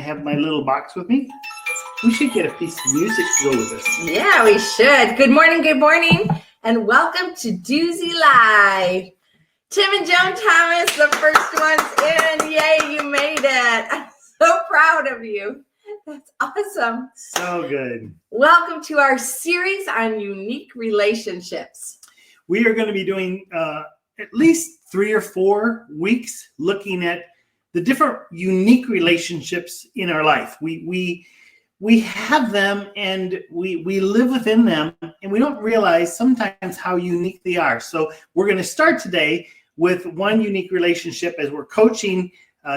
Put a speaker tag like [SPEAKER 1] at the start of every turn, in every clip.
[SPEAKER 1] have my little box with me. We should get a piece of music to go with us.
[SPEAKER 2] Yeah, we should. Good morning, and welcome to Duzie Live. Tim and Joan Thomas, the first ones in. Yay, you made it. I'm so proud of you. That's awesome.
[SPEAKER 1] So good.
[SPEAKER 2] Welcome to our series on unique relationships.
[SPEAKER 1] We are going to be doing at least 3 or 4 weeks looking at the different unique relationships in our life. We have them and we live within them, and we don't realize sometimes how unique they are. So we're going to start today with one unique relationship as we're coaching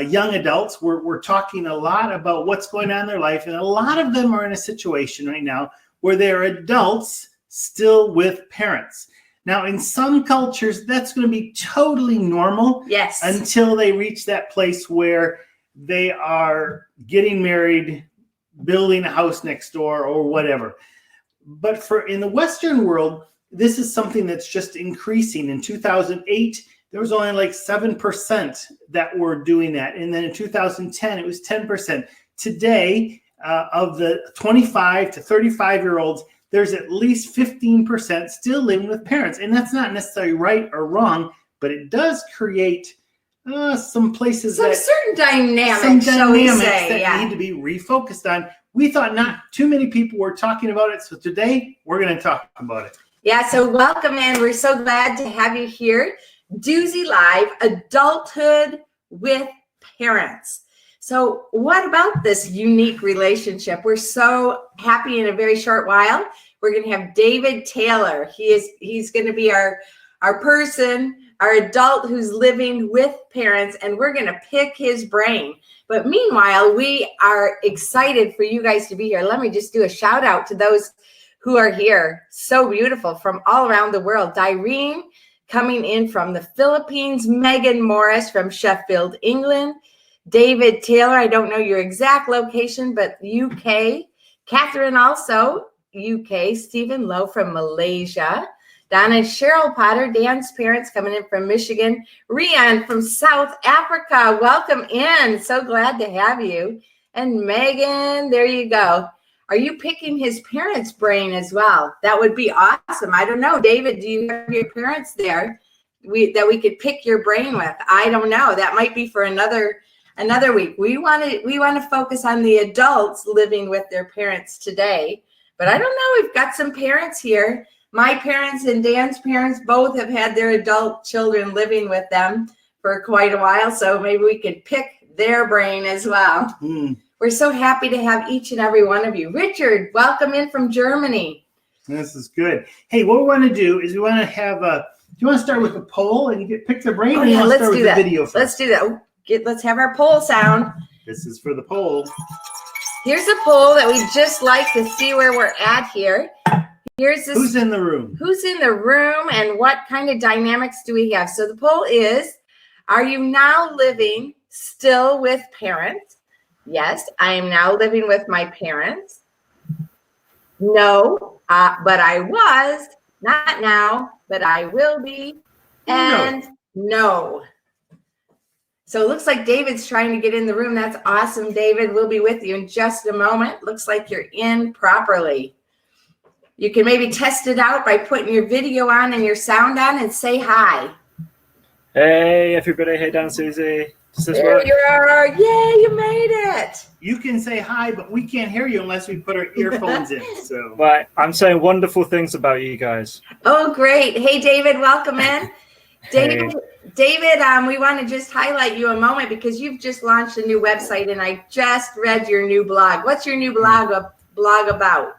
[SPEAKER 1] young adults. We're talking a lot about what's going on in their life, and a lot of them are in a situation right now where they're adults still with parents. Now, in some cultures, that's going to be totally normal.
[SPEAKER 2] Yes.
[SPEAKER 1] Until they reach that place where they are getting married, building a house next door, or whatever. But in the Western world, this is something that's just increasing. In 2008, there was only like 7% that were doing that. And then in 2010, it was 10%. Today, of the 25 to 35-year-olds, there's at least 15% still living with parents. And that's not necessarily right or wrong, but it does create some places
[SPEAKER 2] certain dynamics
[SPEAKER 1] that need to be refocused on. We thought not too many people were talking about it, so today we're going to talk about it.
[SPEAKER 2] Yeah, so welcome in. We're so glad to have you here. Duzie Live, adulthood with parents. So what about this unique relationship? We're so happy. In a very short while, we're going to have David Taylor. He's going to be our person, our adult who's living with parents, and we're going to pick his brain. But meanwhile, we are excited for you guys to be here. Let me just do a shout out to those who are here. So beautiful from all around the world. Direne coming in from the Philippines. Megan Morris from Sheffield, England. David Taylor, I don't know your exact location, but UK. Catherine also, UK. Stephen Lowe from Malaysia. Donna and Cheryl Potter, Dan's parents, coming in from Michigan. Rian from South Africa, welcome in. So glad to have you. And Megan, there you go. Are you picking his parents' brain as well? That would be awesome. I don't know. David, do you have your parents there that we could pick your brain with? I don't know. That might be for another week. We want to focus on the adults living with their parents today. But I don't know. We've got some parents here. My parents and Dan's parents both have had their adult children living with them for quite a while. So maybe we could pick their brain as well. We're so happy to have each and every one of you. Richard, welcome in from Germany.
[SPEAKER 1] This is good. Hey, what we want to do is we want to have do you want to start with a poll and you pick the brain?
[SPEAKER 2] Oh,
[SPEAKER 1] or
[SPEAKER 2] yeah,
[SPEAKER 1] you want to
[SPEAKER 2] let's
[SPEAKER 1] start
[SPEAKER 2] do
[SPEAKER 1] with
[SPEAKER 2] that.
[SPEAKER 1] The video first?
[SPEAKER 2] Let's do that. Let's have our poll sound.
[SPEAKER 1] This is for the poll.
[SPEAKER 2] Here's a poll that we just like to see where we're at here. Here's this.
[SPEAKER 1] Who's in the room?
[SPEAKER 2] Who's in the room and what kind of dynamics do we have? So the poll is, are you now living still with parents? Yes, I am now living with my parents. No, but I was. Not now, but I will be. And no. So it looks like David's trying to get in the room. That's awesome, David. We'll be with you in just a moment. Looks like you're in properly. You can maybe test it out by putting your video on and your sound on and say hi.
[SPEAKER 3] Hey, everybody. Hey, Dan, Susie. Does this
[SPEAKER 2] There
[SPEAKER 3] work?
[SPEAKER 2] you are. Yay, you made it.
[SPEAKER 1] You can say hi, but we can't hear you unless we put our earphones in. So,
[SPEAKER 3] Right, I'm saying wonderful things about you guys.
[SPEAKER 2] Oh, great. Hey, David, welcome in. David, we want to just highlight you a moment because you've just launched a new website and I just read your new blog. What's your new blog about?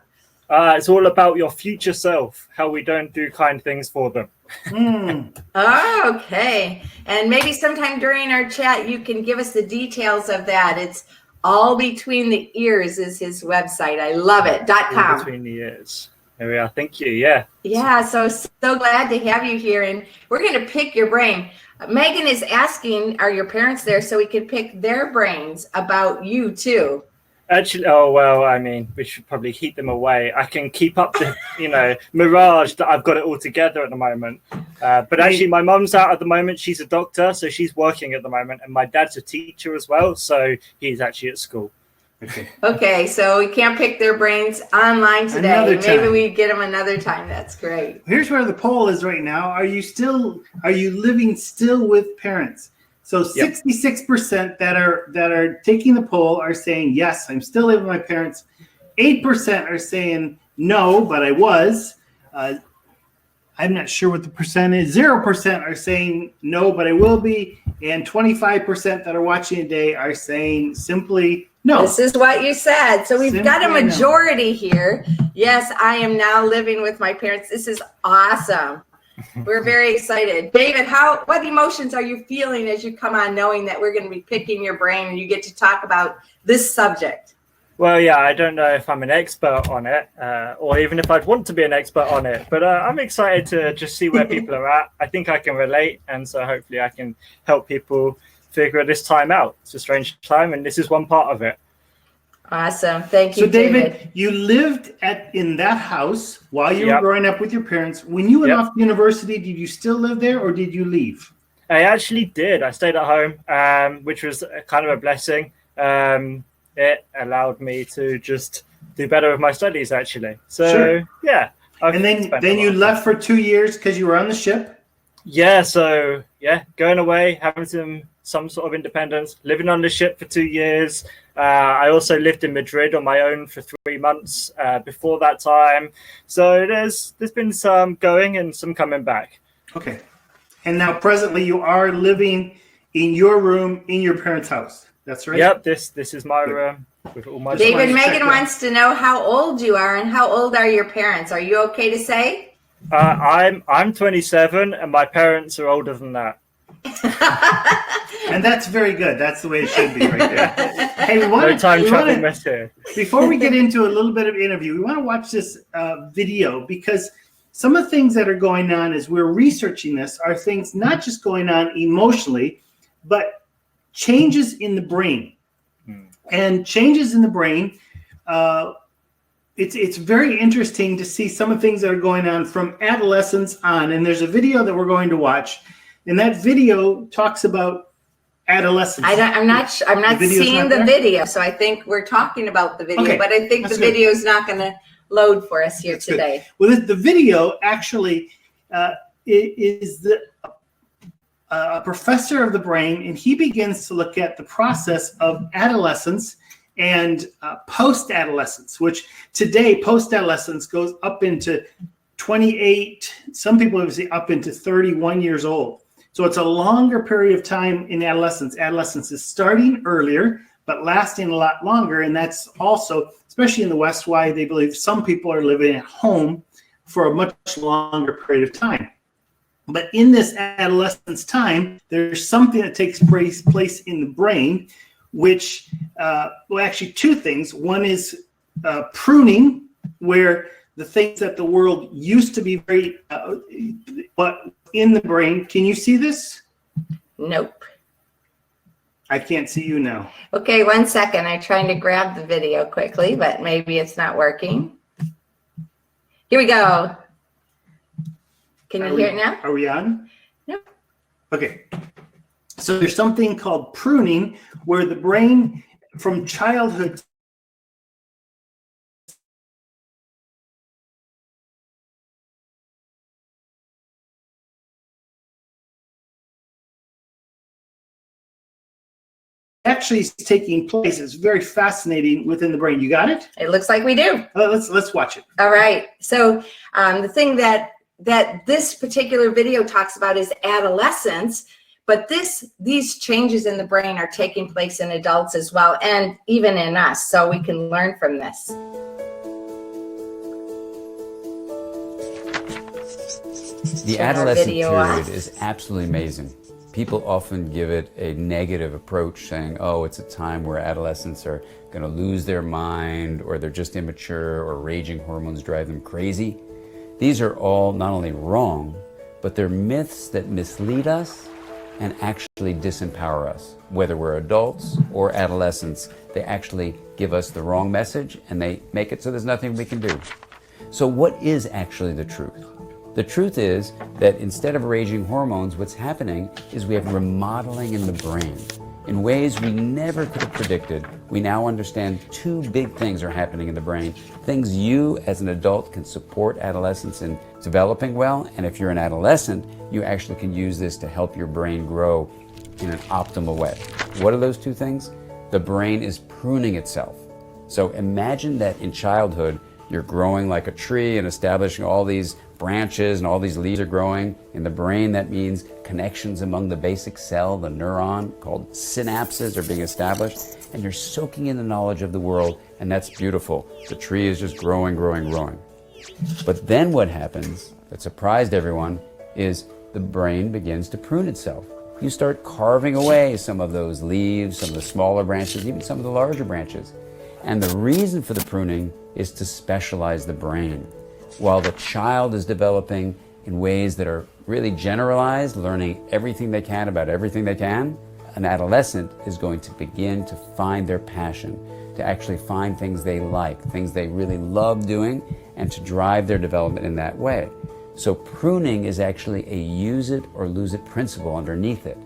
[SPEAKER 3] It's all about your future self, how we don't do kind things for them.
[SPEAKER 2] Oh, okay. And maybe sometime during our chat, you can give us the details of that. It's All Between the Ears is his website. I love it. .com.
[SPEAKER 3] Between the Ears. There we are. Thank you. Yeah.
[SPEAKER 2] Yeah. So glad to have you here. And we're going to pick your brain. Megan is asking, are your parents there so we can pick their brains about you too?
[SPEAKER 3] Actually, oh, well, I mean, we should probably keep them away. I can keep up the, mirage that I've got it all together at the moment. But actually, my mum's out at the moment. She's a doctor, so she's working at the moment. And my dad's a teacher as well, so he's actually at school.
[SPEAKER 1] Okay.
[SPEAKER 2] Okay, so we can't pick their brains online today.
[SPEAKER 1] Another
[SPEAKER 2] Maybe
[SPEAKER 1] time.
[SPEAKER 2] we get them another time. That's great.
[SPEAKER 1] Here's where the poll is right now. Are you living still with parents? So 66% that are taking the poll are saying yes, I'm still living with my parents. 8% are saying no, but I was. I'm not sure what the percent is. 0% are saying no, but I will be. And 25% that are watching today are saying simply no.
[SPEAKER 2] This is what you said. So we've got a
[SPEAKER 1] Simply no.
[SPEAKER 2] majority here. Yes, I am now living with my parents. This is awesome. We're very excited. David, what emotions are you feeling as you come on knowing that we're going to be picking your brain and you get to talk about this subject?
[SPEAKER 3] Well, yeah, I don't know if I'm an expert on it, or even if I'd want to be an expert on it, but I'm excited to just see where people are at. I think I can relate, and so hopefully I can help people figure this time out. It's a strange time, and this is one part of it.
[SPEAKER 2] Awesome. Thank you,
[SPEAKER 1] So David, you lived in that house while you were growing up with your parents. When you went off to university, did you still live there or did you leave?
[SPEAKER 3] I actually did. I stayed at home, which was kind of a blessing. It allowed me to just do better with my studies, actually. So,
[SPEAKER 1] sure.
[SPEAKER 3] Yeah.
[SPEAKER 1] And then you left for 2 years because you were on the ship?
[SPEAKER 3] Yeah. So, going away, having some sort of independence, living on the ship for 2 years. I also lived in Madrid on my own for 3 months before that time. So there's been some going and some coming back.
[SPEAKER 1] Okay. And now presently you are living in your room in your parents' house. That's right?
[SPEAKER 3] Yep, this is my room with all my
[SPEAKER 2] David, Megan wants to know how old you are and how old are your parents. Are you okay to say?
[SPEAKER 3] I'm 27 and my parents are older than that.
[SPEAKER 1] And that's very good. That's the way it should be right there. Hey, before we get into a little bit of interview, we want to watch this video because some of the things that are going on as we're researching this are things not just going on emotionally, but changes in the brain. And changes in the brain, it's very interesting to see some of the things that are going on from adolescence on. And there's a video that we're going to watch, and that video talks about adolescence.
[SPEAKER 2] I'm not seeing the video, so I think we're talking about the video, but I think the video is not going to load for us here today.
[SPEAKER 1] Good. Well, the video actually is a professor of the brain, and he begins to look at the process of adolescence and post-adolescence, which today post-adolescence goes up into 28, some people would say up into 31 years old. So it's a longer period of time in adolescence. Adolescence is starting earlier, but lasting a lot longer. And that's also, especially in the West, why they believe some people are living at home for a much longer period of time. But in this adolescence time, there's something that takes place in the brain, which, well, actually two things. One is pruning, where the things that the world used to be very, but in the brain. Can you see this?
[SPEAKER 2] Nope.
[SPEAKER 1] I can't see you now.
[SPEAKER 2] Okay, 1 second. I'm trying to grab the video quickly, but maybe it's not working. Here we go. Can you hear it now?
[SPEAKER 1] Are we on?
[SPEAKER 2] No.
[SPEAKER 1] Okay. So there's something called pruning where the brain from childhood actually is taking place. It's very fascinating within the brain. You got it?
[SPEAKER 2] It looks like we do.
[SPEAKER 1] Let's watch it.
[SPEAKER 2] All right. So the thing that this particular video talks about is adolescence, but these changes in the brain are taking place in adults as well, and even in us, so we can learn from this.
[SPEAKER 4] The adolescent period is absolutely amazing. People often give it a negative approach, saying, oh, it's a time where adolescents are going to lose their mind, or they're just immature, or raging hormones drive them crazy. These are all not only wrong, but they're myths that mislead us and actually disempower us. Whether we're adults or adolescents, they actually give us the wrong message, and they make it so there's nothing we can do. So what is actually the truth? The truth is that instead of raging hormones, what's happening is we have remodeling in the brain. In ways we never could have predicted, we now understand two big things are happening in the brain. Things you as an adult can support adolescents in developing well, and if you're an adolescent, you actually can use this to help your brain grow in an optimal way. What are those two things? The brain is pruning itself. So imagine that in childhood, you're growing like a tree and establishing all these branches and all these leaves are growing. In the brain, that means connections among the basic cell, the neuron, called synapses, are being established, and you're soaking in the knowledge of the world, and that's beautiful. The tree is just growing, growing, growing. But then what happens that surprised everyone is the brain begins to prune itself. You start carving away some of those leaves, some of the smaller branches, even some of the larger branches. And the reason for the pruning is to specialize the brain. While the child is developing in ways that are really generalized, learning everything they can about everything they can, an adolescent is going to begin to find their passion, to actually find things they like, things they really love doing, and to drive their development in that way. So pruning is actually a use it or lose it principle underneath it.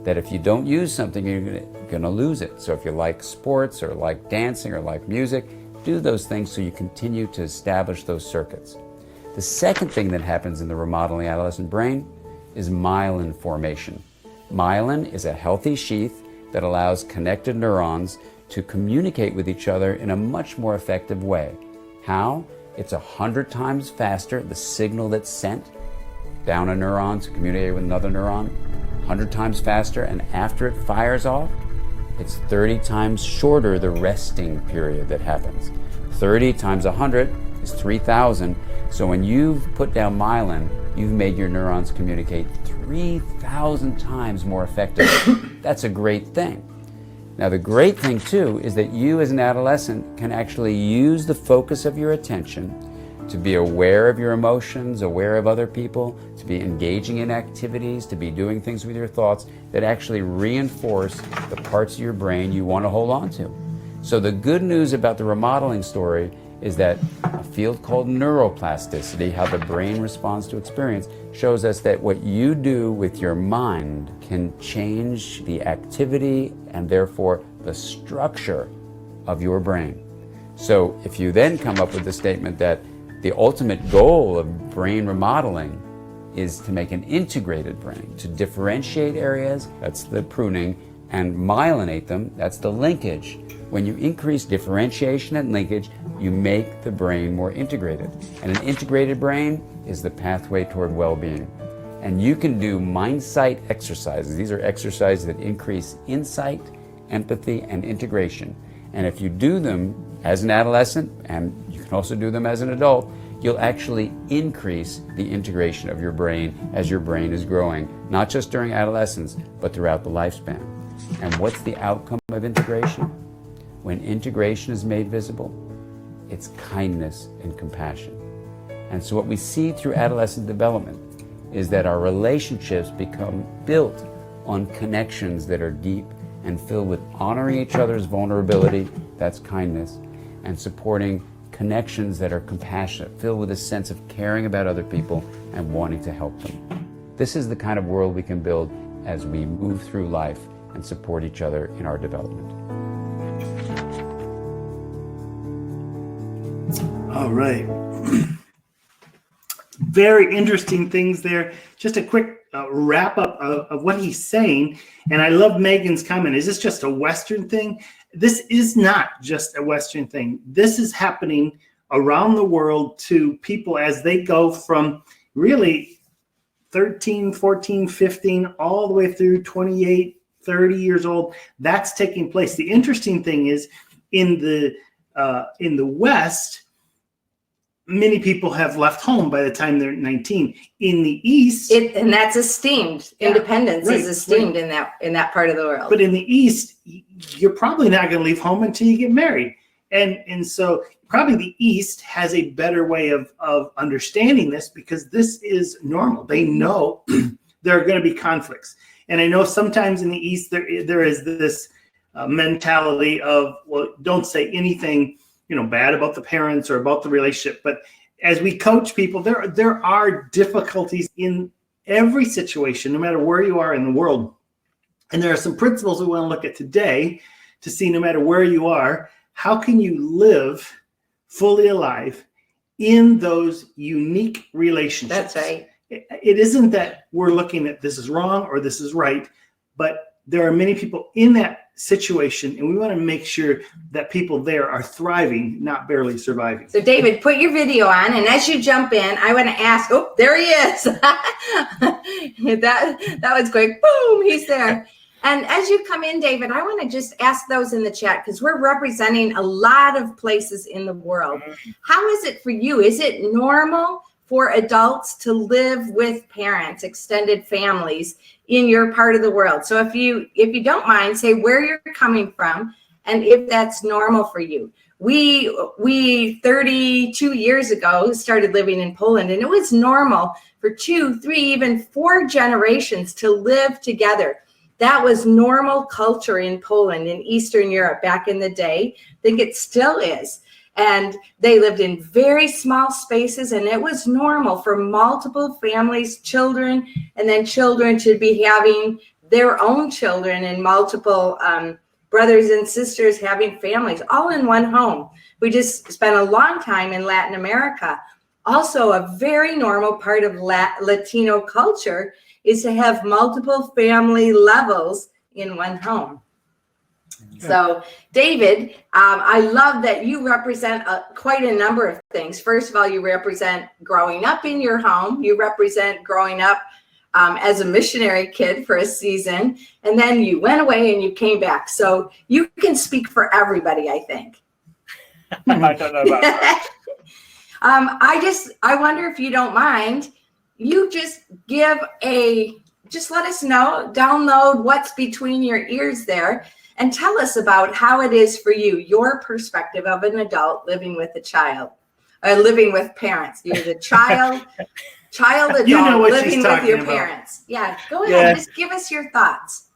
[SPEAKER 4] That if you don't use something, you're going to lose it. So if you like sports or like dancing or like music, do those things so you continue to establish those circuits. The second thing that happens in the remodeling adolescent brain is myelin formation. Myelin is a healthy sheath that allows connected neurons to communicate with each other in a much more effective way. How? It's 100 times faster, the signal that's sent down a neuron to communicate with another neuron, 100 times faster, and after it fires off, it's 30 times shorter the resting period that happens. 30 times 100 is 3,000. So when you've put down myelin, you've made your neurons communicate 3,000 times more effectively. That's a great thing. Now the great thing too is that you as an adolescent can actually use the focus of your attention to be aware of your emotions, aware of other people, to be engaging in activities, to be doing things with your thoughts that actually reinforce the parts of your brain you want to hold on to. So the good news about the remodeling story is that a field called neuroplasticity, how the brain responds to experience, shows us that what you do with your mind can change the activity and therefore the structure of your brain. So if you then come up with the statement that the ultimate goal of brain remodeling is to make an integrated brain, to differentiate areas, that's the pruning, and myelinate them, that's the linkage. When you increase differentiation and linkage, you make the brain more integrated. And an integrated brain is the pathway toward well-being. And you can do mind-sight exercises. These are exercises that increase insight, empathy, and integration. And if you do them as an adolescent, and you can also do them as an adult, you'll actually increase the integration of your brain as your brain is growing, not just during adolescence, but throughout the lifespan. And what's the outcome of integration? When integration is made visible, it's kindness and compassion. And so what we see through adolescent development is that our relationships become built on connections that are deep and filled with honoring each other's vulnerability, that's kindness, and supporting connections that are compassionate, filled with a sense of caring about other people and wanting to help them. This is the kind of world we can build as we move through life and support each other in our development.
[SPEAKER 1] All right. Very interesting things there. Just a quick wrap up of what he's saying. And I love Megan's comment. Is this just a Western thing? This is not just a Western thing. This is happening around the world to people as they go from really 13, 14, 15, all the way through 28, 30 years old. That's taking place. The interesting thing is in the West, many people have left home by the time they're 19. In the East,
[SPEAKER 2] and that's esteemed. Independence is esteemed in that part of the world.
[SPEAKER 1] But in the East, you're probably not going to leave home until you get married, and so probably the East has a better way of understanding this because this is normal. They know there are going to be conflicts, and I know sometimes in the East there is this mentality of, well, don't say anything bad about the parents or about the relationship. But as we coach people, there are difficulties in every situation, no matter where you are in the world. And there are some principles we want to look at today to see, no matter where you are, how can you live fully alive in those unique relationships.
[SPEAKER 2] That's right.
[SPEAKER 1] It isn't that we're looking at this is wrong or this is right, but there are many people in that situation, and we want to make sure that people there are thriving, not barely surviving.
[SPEAKER 2] So David, put your video on, and as you jump in, I want to ask, oh, there he is. that was quick. Boom, he's there. And as you come in, David, I want to just ask those in the chat, because we're representing a lot of places in the world. How is it for you? Is it normal for adults to live with parents, extended families in your part of the world? So if you don't mind, say where you're coming from and if that's normal for you. We 32 years ago started living in Poland, and it was normal for 2, 3, even 4 generations to live together. That was normal culture in Poland, in Eastern Europe back in the day. I think it still is. And they lived in very small spaces, and it was normal for multiple families, children, and then children to be having their own children, and multiple brothers and sisters having families all in one home. We just spent a long time in Latin America. Also, a very normal part of Latino culture is to have multiple family levels in one home. So, David, I love that you represent quite a number of things. First of all, you represent growing up in your home. You represent growing up as a missionary kid for a season, and then you went away and you came back. So you can speak for everybody, I think.
[SPEAKER 3] I don't know about that.
[SPEAKER 2] I wonder if you don't mind, you just let us know, download what's between your ears there, and tell us about how it is for you, your perspective of an adult living with a child, living with parents. You're the child adult,
[SPEAKER 1] You know what
[SPEAKER 2] living
[SPEAKER 1] she's
[SPEAKER 2] with
[SPEAKER 1] talking
[SPEAKER 2] your
[SPEAKER 1] about.
[SPEAKER 2] parents. Yeah, go ahead, just give us your thoughts.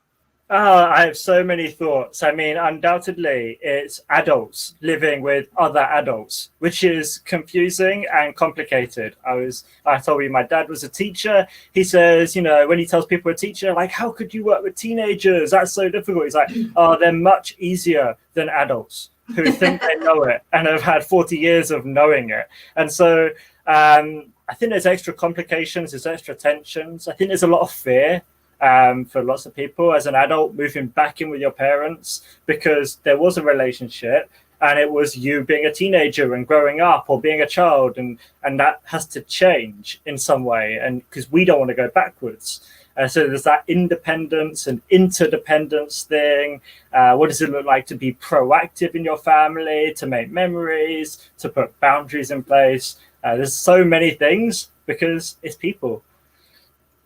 [SPEAKER 3] I have so many thoughts. I mean, undoubtedly, it's adults living with other adults, which is confusing and complicated. I told you my dad was a teacher. He says, when he tells people a teacher, like, how could you work with teenagers? That's so difficult. He's like, oh, they're much easier than adults who think they know it and have had 40 years of knowing it. And so I think there's extra complications, there's extra tensions. I think there's a lot of fear for lots of people as an adult moving back in with your parents, because there was a relationship and it was you being a teenager and growing up, or being a child, and that has to change in some way, and because we don't want to go backwards. So there's that independence and interdependence thing. What does it look like to be proactive in your family, to make memories, to put boundaries in place? There's so many things because it's people.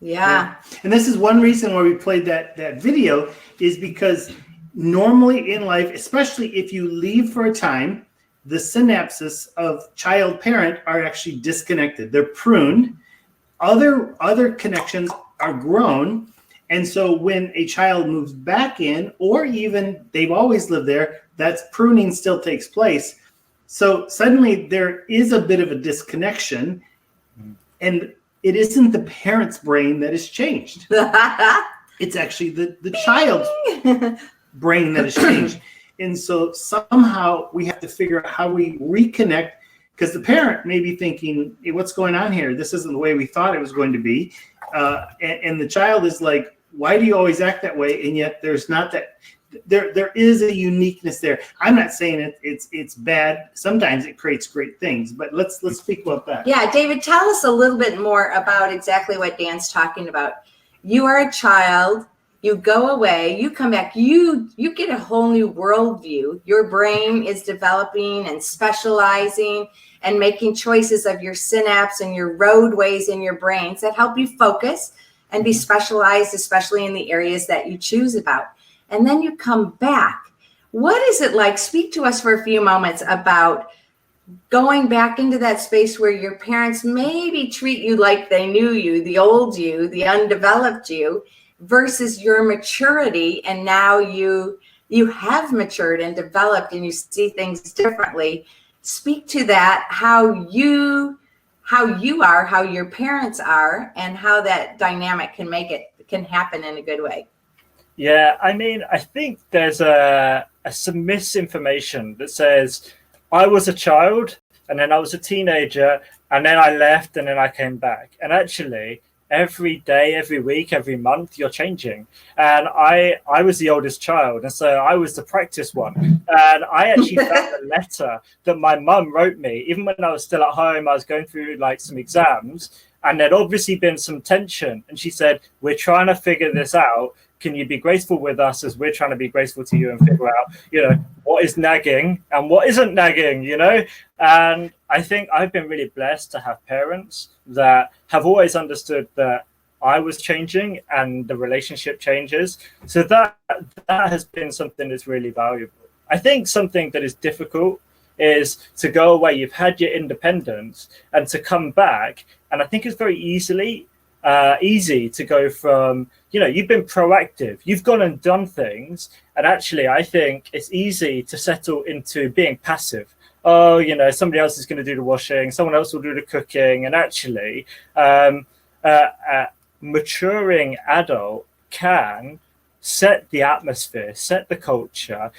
[SPEAKER 2] Yeah.
[SPEAKER 1] And this is one reason why we played that video, is because normally in life, especially if you leave for a time, the synapses of child parent are actually disconnected. They're pruned. Other connections are grown. And so when a child moves back in, or even they've always lived there, that's pruning still takes place. So suddenly there is a bit of a disconnection, and it isn't the parent's brain that has changed. It's actually the child's brain that has changed. And so somehow we have to figure out how we reconnect, because the parent may be thinking, hey, what's going on here? This isn't the way we thought it was going to be. And the child is like, why do you always act that way? And yet there's not that. There is a uniqueness there. I'm not saying it's bad. Sometimes it creates great things, but let's speak about that.
[SPEAKER 2] Yeah, David, tell us a little bit more about exactly what Dan's talking about. You are a child, you go away, you come back, you get a whole new worldview. Your brain is developing and specializing and making choices of your synapse and your roadways in your brains that help you focus and be specialized, especially in the areas that you choose about. And then you come back. What is it like? Speak to us for a few moments about going back into that space where your parents maybe treat you like they knew you, the old you, the undeveloped you, versus your maturity. And now you have matured and developed and you see things differently. Speak to that, how you are, how your parents are, and how that dynamic can happen in a good way.
[SPEAKER 3] Yeah, I mean, I think there's some misinformation that says I was a child and then I was a teenager and then I left and then I came back. And actually, every day, every week, every month, you're changing. And I was the oldest child, and so I was the practice one. And I actually found a letter that my mum wrote me, even when I was still at home. I was going through like some exams, and there'd obviously been some tension. And she said, "We're trying to figure this out. Can you be graceful with us as we're trying to be graceful to you and figure out, what is nagging and what isn't nagging, And I think I've been really blessed to have parents that have always understood that I was changing and the relationship changes. So that has been something that's really valuable. I think something that is difficult is to go away. You've had your independence and to come back. And I think it's very easy to go from, you've been proactive, you've gone and done things. And actually, I think it's easy to settle into being passive. Oh, somebody else is going to do the washing, someone else will do the cooking. And actually, a maturing adult can set the atmosphere, set the culture.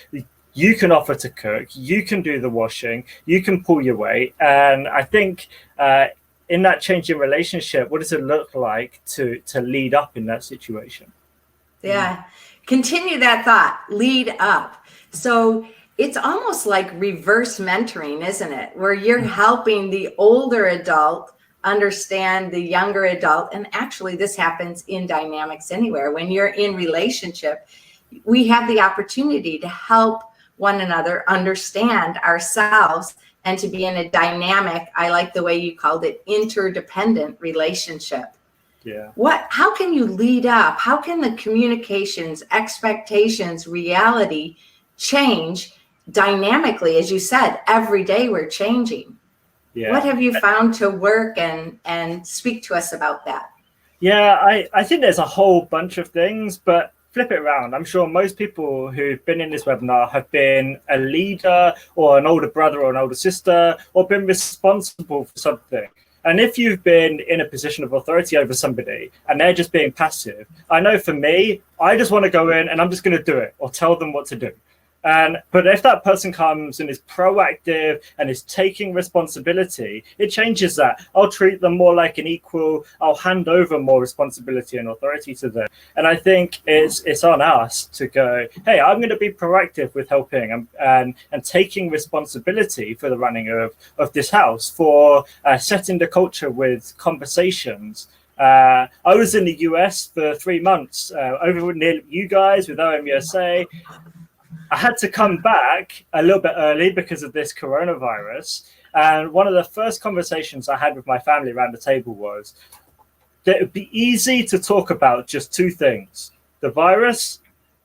[SPEAKER 3] You can offer to cook, you can do the washing, you can pull your weight. And I think in that changing relationship, what does it look like to lead up in that situation?
[SPEAKER 2] Yeah. Continue that thought, lead up. So it's almost like reverse mentoring, isn't it? Where you're helping the older adult understand the younger adult. And actually, this happens in dynamics anywhere. When you're in relationship, we have the opportunity to help one another understand ourselves and to be in a dynamic, I like the way you called it, interdependent relationship.
[SPEAKER 3] Yeah.
[SPEAKER 2] How can you lead up? How can the communications, expectations, reality change dynamically? As you said, every day we're changing. Yeah. What have you found to work, and speak to us about that?
[SPEAKER 3] Yeah, I think there's a whole bunch of things, but flip it around. I'm sure most people who've been in this webinar have been a leader or an older brother or an older sister or been responsible for something. And if you've been in a position of authority over somebody and they're just being passive, I know for me, I just want to go in and I'm just going to do it or tell them what to do. But if that person comes and is proactive and is taking responsibility, it changes that. I'll treat them more like an equal. I'll hand over more responsibility and authority to them. And I think it's on us to go, hey, I'm going to be proactive with helping and taking responsibility for the running of this house, for setting the culture with conversations. I was in the US for 3 months, over near you guys with OMUSA. I had to come back a little bit early because of this coronavirus. And one of the first conversations I had with my family around the table was that it would be easy to talk about just two things, the virus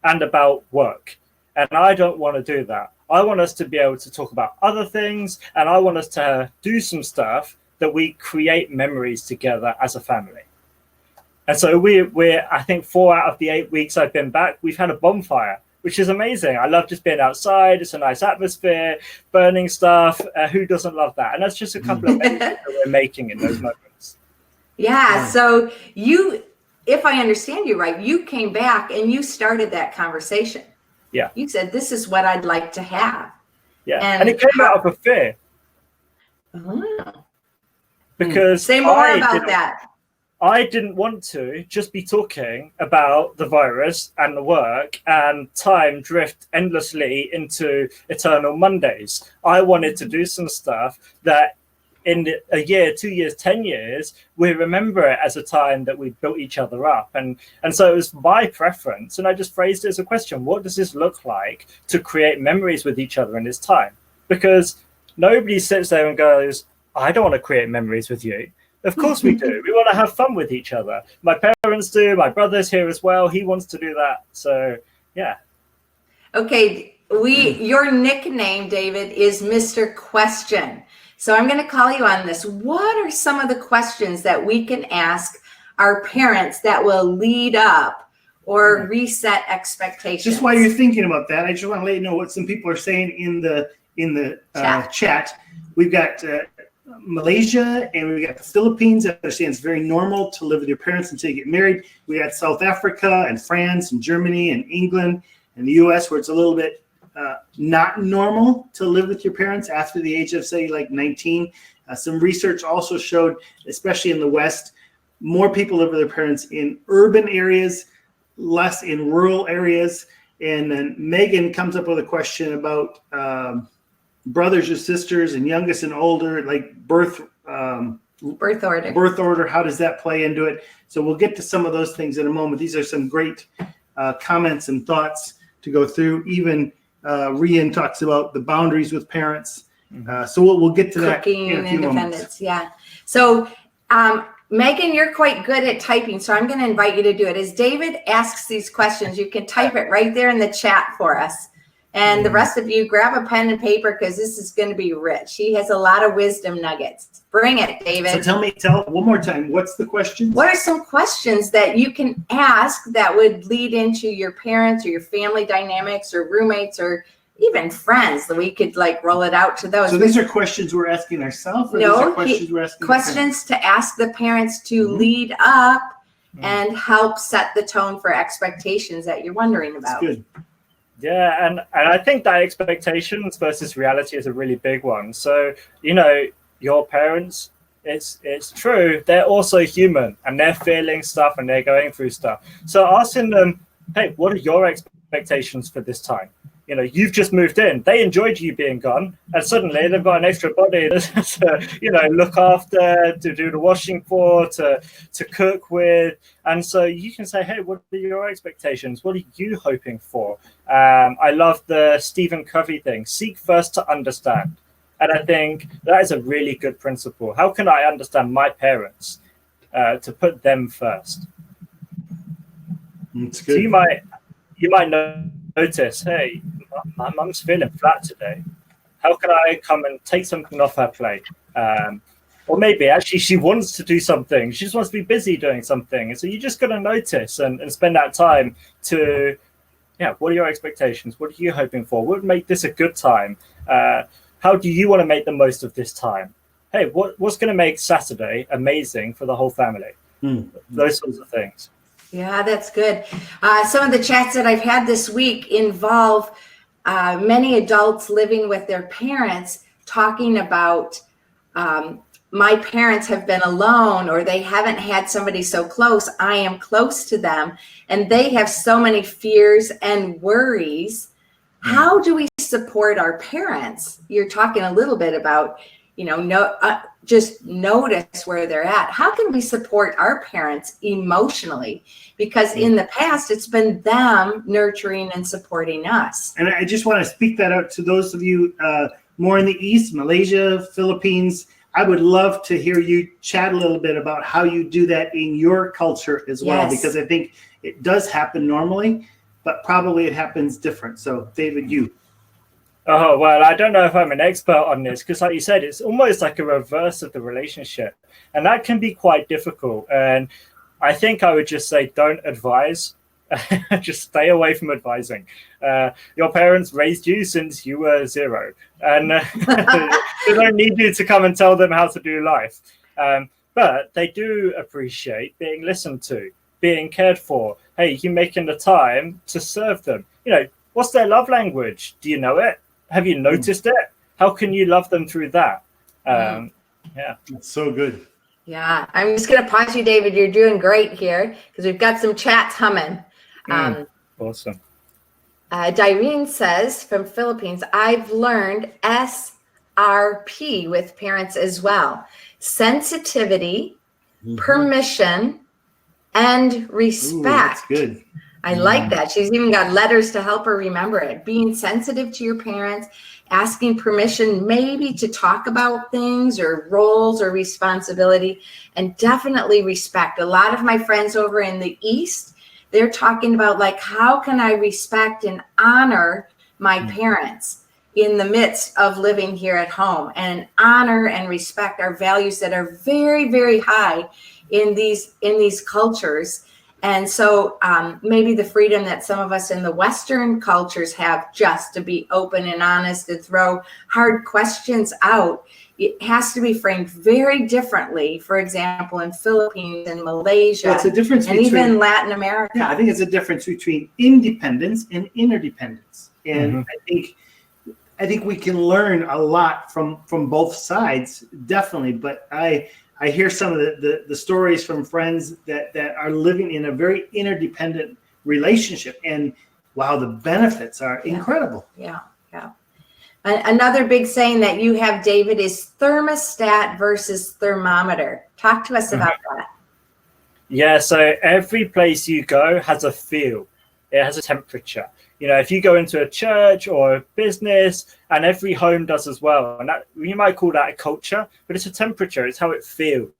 [SPEAKER 3] and about work. And I don't want to do that. I want us to be able to talk about other things. And I want us to do some stuff that we create memories together as a family. And so we're I think 4 out of the 8 weeks I've been back, we've had a bonfire, which is amazing. I love just being outside. It's a nice atmosphere, burning stuff. Who doesn't love that? And that's just a couple of memories that we're making in those moments.
[SPEAKER 2] Yeah. So if I understand you right, you came back and you started that conversation.
[SPEAKER 3] Yeah.
[SPEAKER 2] You said, this is what I'd like to have.
[SPEAKER 3] Yeah. And it came out of a fear.
[SPEAKER 2] Oh.
[SPEAKER 3] Because
[SPEAKER 2] say more about that.
[SPEAKER 3] I didn't want to just be talking about the virus and the work and time drift endlessly into eternal Mondays. I wanted to do some stuff that in a year, 2 years, 10 years, we remember it as a time that we built each other up. And so it was my preference. And I just phrased it as a question. What does this look like to create memories with each other in this time? Because nobody sits there and goes, I don't want to create memories with you. Of course we do. We want to have fun with each other. My parents do. My brother's here as well. He wants to do that. So, yeah.
[SPEAKER 2] Okay. Your nickname, David, is Mr. Question. So I'm going to call you on this. What are some of the questions that we can ask our parents that will lead up or reset expectations?
[SPEAKER 1] Just while you're thinking about that, I just want to let you know what some people are saying in the chat. We've got Malaysia, and we got the Philippines. I understand it's very normal to live with your parents until you get married. We got South Africa and France and Germany and England and the US, where it's a little bit not normal to live with your parents after the age of, say, like 19. Some research also showed, especially in the West, more people live with their parents in urban areas, less in rural areas. And then Megan comes up with a question about brothers or sisters and youngest and older, like birth order. How does that play into it? So we'll get to some of those things in a moment. These are some great comments and thoughts to go through. Even Rian talks about the boundaries with parents. So we'll get to that in a few moments.
[SPEAKER 2] Yeah. So Megan, you're quite good at typing, so I'm going to invite you to do it. As David asks these questions, you can type it right there in the chat for us. And the rest of you, grab a pen and paper, because this is going to be rich. He has a lot of wisdom nuggets. Bring it, David.
[SPEAKER 1] So tell one more time, what's the question?
[SPEAKER 2] What are some questions that you can ask that would lead into your parents or your family dynamics or roommates or even friends, that we could like roll it out to those?
[SPEAKER 1] So these are questions we're asking ourselves? Or
[SPEAKER 2] no,
[SPEAKER 1] these are questions we're asking
[SPEAKER 2] questions to ask the parents to lead up and help set the tone for expectations that you're wondering about.
[SPEAKER 1] That's good.
[SPEAKER 3] Yeah, and I think that expectations versus reality is a really big one. So, you know, your parents, it's true, they're also human and they're feeling stuff and they're going through stuff. So asking them, hey, what are your expectations for this time? You know, you've just moved in. They enjoyed you being gone, and suddenly they've got an extra body to, you know, look after, to do the washing for, to cook with. And so you can say, hey, what are your expectations? What are you hoping for? I love the Stephen Covey thing, seek first to understand. And I think that is a really good principle. How can I understand my parents to put them first?
[SPEAKER 1] That's good.
[SPEAKER 3] So you might notice, hey, my mum's feeling flat today. How can I come and take something off her plate? Or maybe actually she wants to do something. She just wants to be busy doing something. And so you just got to notice and spend that time to, what are your expectations? What are you hoping for? What would make this a good time? How do you want to make the most of this time? Hey, what's going to make Saturday amazing for the whole family? Those sorts of things.
[SPEAKER 2] Yeah, that's good. Some of the chats that I've had this week involve many adults living with their parents talking about my parents have been alone, or they haven't had somebody so close. I am close to them, and they have so many fears and worries. How do we support our parents? You're talking a little bit about, just notice where they're at. How can we support our parents emotionally? Because in the past, it's been them nurturing and supporting us.
[SPEAKER 1] And I just want to speak that out to those of you more in the East, Malaysia, Philippines. I would love to hear you chat a little bit about how you do that in your culture as well,
[SPEAKER 2] Yes.
[SPEAKER 1] because I think it does happen normally, but probably it happens different. So, David, you.
[SPEAKER 3] Oh, well, I don't know if I'm an expert on this, because like you said, it's almost like a reverse of the relationship. And that can be quite difficult. And I think I would just say, don't advise. Just stay away from advising. Your parents raised you since you were 0. And they don't need you to come and tell them how to do life. But they do appreciate being listened to, being cared for. Hey, you making the time to serve them. What's their love language? Do you know it? Have you noticed it? How can you love them through that? Yeah.
[SPEAKER 1] That's so good.
[SPEAKER 2] Yeah, I'm just going to pause you, David. You're doing great here because we've got some chats humming.
[SPEAKER 3] Awesome.
[SPEAKER 2] Direne says from Philippines, I've learned SRP with parents as well. Sensitivity, permission, and respect.
[SPEAKER 1] Ooh, that's good.
[SPEAKER 2] I like that. She's even got letters to help her remember it. Being sensitive to your parents, asking permission maybe to talk about things or roles or responsibility, and definitely respect. A lot of my friends over in the East, they're talking about like, how can I respect and honor my parents in the midst of living here at home? And honor and respect are values that are very, very high in these cultures. And so maybe the freedom that some of us in the Western cultures have just to be open and honest and throw hard questions out, it has to be framed very differently, for example, in Philippines and Malaysia,
[SPEAKER 1] it's a difference
[SPEAKER 2] and even Latin America.
[SPEAKER 1] Yeah, I think it's a difference between independence and interdependence. And I think we can learn a lot from both sides, definitely. But I hear some of the stories from friends that are living in a very interdependent relationship, and wow, the benefits are incredible.
[SPEAKER 2] Yeah. Another big saying that you have, David, is thermostat versus thermometer. Talk to us about that.
[SPEAKER 3] Yeah, so every place you go has a feel. It has a temperature. If you go into a church or a business, and every home does as well, and that, you might call that a culture, but it's a temperature. It's how it feels.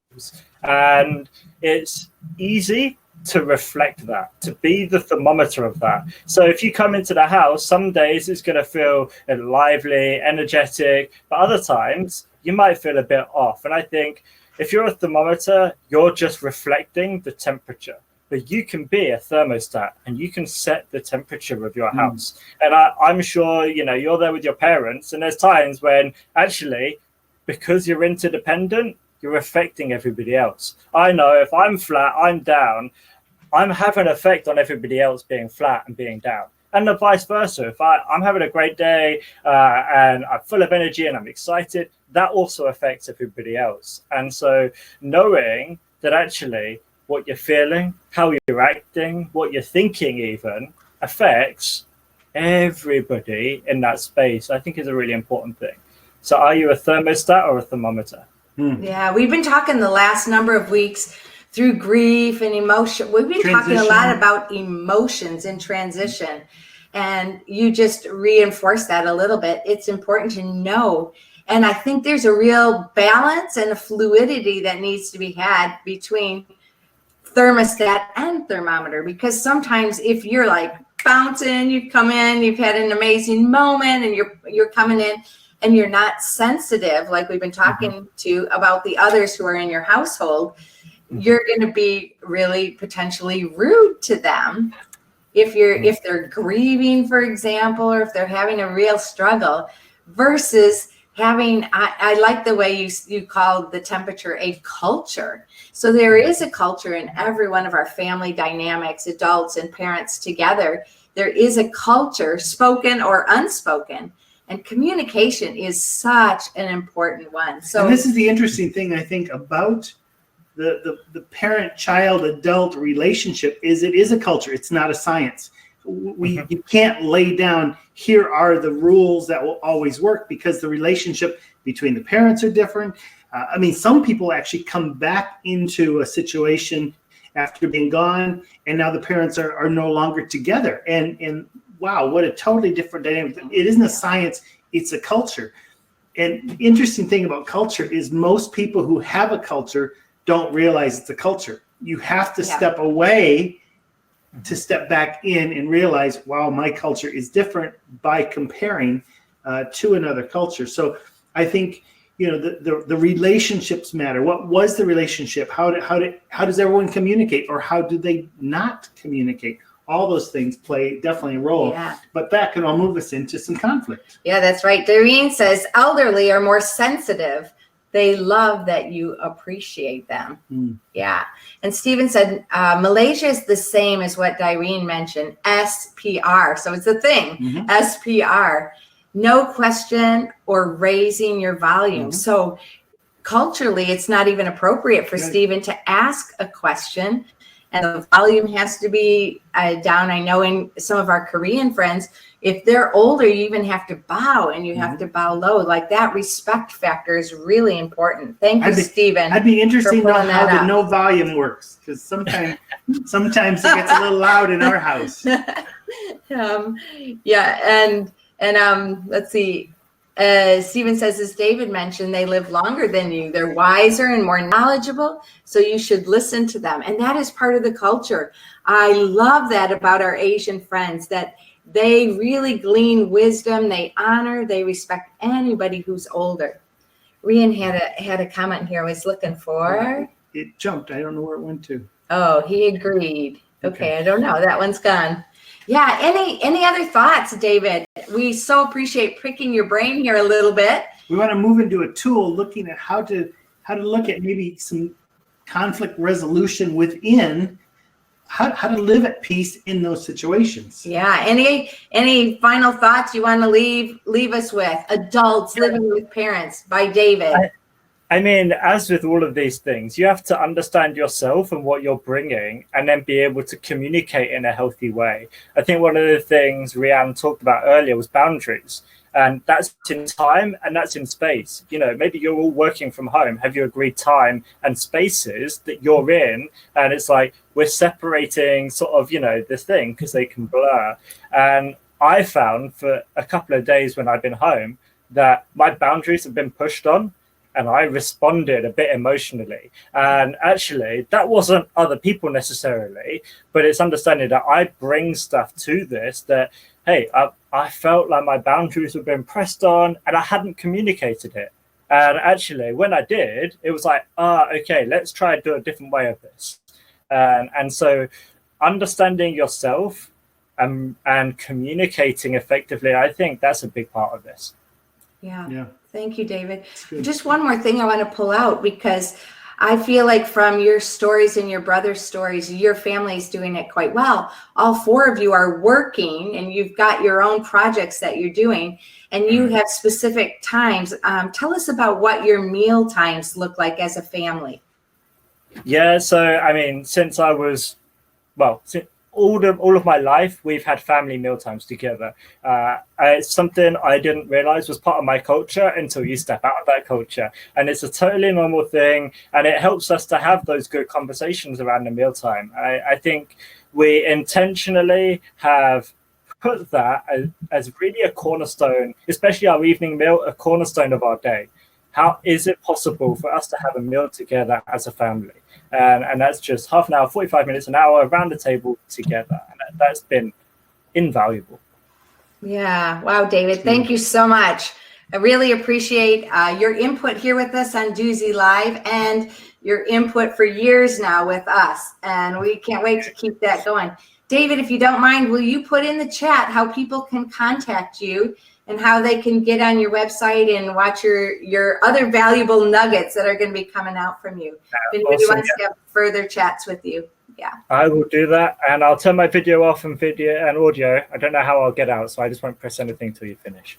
[SPEAKER 3] And it's easy to reflect that, to be the thermometer of that. So if you come into the house, some days it's going to feel lively, energetic, but other times you might feel a bit off. And I think if you're a thermometer, you're just reflecting the temperature. But you can be a thermostat, and you can set the temperature of your house. And I'm sure, you're there with your parents, and there's times when actually, because you're interdependent, you're affecting everybody else. I know if I'm flat, I'm down, I'm having an effect on everybody else being flat and being down. And the vice versa. If I'm having a great day and I'm full of energy and I'm excited, that also affects everybody else. And so knowing that actually what you're feeling, how you're acting, what you're thinking even affects everybody in that space, I think is a really important thing. So are you a thermostat or a thermometer?
[SPEAKER 2] Yeah, we've been talking the last number of weeks through grief and emotion. We've been talking a lot about emotions in transition, and you just reinforced that a little bit. It's important to know, and I think there's a real balance and a fluidity that needs to be had between thermostat and thermometer, because sometimes if you're like bouncing, you've come in, you've had an amazing moment, and you're coming in and you're not sensitive, like we've been talking to about the others who are in your household, you're going to be really potentially rude to them if they're grieving, for example, or if they're having a real struggle, versus having, I like the way you called the temperature a culture. So there is a culture in every one of our family dynamics, adults and parents together. There is a culture, spoken or unspoken, and communication is such an important one. So
[SPEAKER 1] and this is the interesting thing, I think, about the parent-child-adult relationship is it is a culture. It's not a science. You can't lay down, here are the rules that will always work, because the relationship between the parents are different. Some people actually come back into a situation after being gone, and now the parents are no longer together. And wow, what a totally different dynamic. It isn't a science, it's a culture. And the interesting thing about culture is most people who have a culture don't realize it's a culture. You have to step away to step back in and realize, wow, my culture is different by comparing to another culture. So I think, the relationships matter. What was the relationship? How does everyone communicate, or how do they not communicate? All those things play definitely a role, but that can all move us into some conflict.
[SPEAKER 2] Yeah, that's right. Doreen says elderly are more sensitive. They love that you appreciate them. Yeah. And Stephen said, Malaysia is the same as what Doreen mentioned, SPR. So it's a thing, SPR. No question or raising your volume. So culturally, it's not even appropriate for Stephen to ask a question, and the volume has to be down. I know in some of our Korean friends, if they're older, you even have to bow, and you have to bow low. Like, that respect factor is really important. Thank you, Stephen.
[SPEAKER 1] I'd be interested to know how the no volume works, because sometimes it gets a little loud in our house.
[SPEAKER 2] Let's see. Stephen says, as David mentioned, they live longer than you. They're wiser and more knowledgeable, so you should listen to them. And that is part of the culture. I love that about our Asian friends, that they really glean wisdom. They honor, they respect anybody who's older. Rian had a comment here I was looking for.
[SPEAKER 1] It jumped. I don't know where it went to.
[SPEAKER 2] Oh, he agreed. Okay, I don't know. That one's gone. Yeah. Any other thoughts, David? We so appreciate pricking your brain here a little bit.
[SPEAKER 1] We want to move into a tool looking at how to look at maybe some conflict resolution within how to live at peace in those situations.
[SPEAKER 2] Yeah. Any final thoughts you want to leave us with? Adults living with parents by David.
[SPEAKER 3] I mean, as with all of these things, you have to understand yourself and what you're bringing, and then be able to communicate in a healthy way. I think one of the things Rianne talked about earlier was boundaries, and that's in time and that's in space. You know, maybe you're all working from home. Have you agreed time and spaces that you're in? And it's like we're separating sort of, you know, this thing because they can blur. And I found for a couple of days when I've been home that my boundaries have been pushed on. And I responded a bit emotionally. And actually, that wasn't other people necessarily, but it's understanding that I bring stuff to this that, hey, I felt like my boundaries were being pressed on and I hadn't communicated it. And actually, when I did, it was like, okay, let's try and do a different way of this. And so understanding yourself and communicating effectively, I think that's a big part of this.
[SPEAKER 2] Yeah. Thank you, David. Just one more thing I want to pull out, because I feel like from your stories and your brother's stories, your family's doing it quite well. All four of you are working and you've got your own projects that you're doing and you have specific times. Tell us about what your meal times look like as a family.
[SPEAKER 3] Yeah, so I mean, since I was, all of my life, we've had family mealtimes together. It's something I didn't realize was part of my culture until you step out of that culture. And it's a totally normal thing. And it helps us to have those good conversations around the mealtime. I think we intentionally have put that as really a cornerstone, especially our evening meal, a cornerstone of our day. How is it possible for us to have a meal together as a family? And that's just half an hour, 45 minutes, an hour around the table together. And that's been invaluable.
[SPEAKER 2] Yeah. Wow, David, thank you so much. I really appreciate your input here with us on Duzie Live and your input for years now with us. And we can't wait to keep that going. David, if you don't mind, will you put in the chat how people can contact you and how they can get on your website and watch your other valuable nuggets that are going to be coming out from you? If anybody wants to have further chats with you. Yeah. I
[SPEAKER 3] will do that, and I'll turn my video off and audio. I don't know how I'll get out, so I just won't press anything till you finish.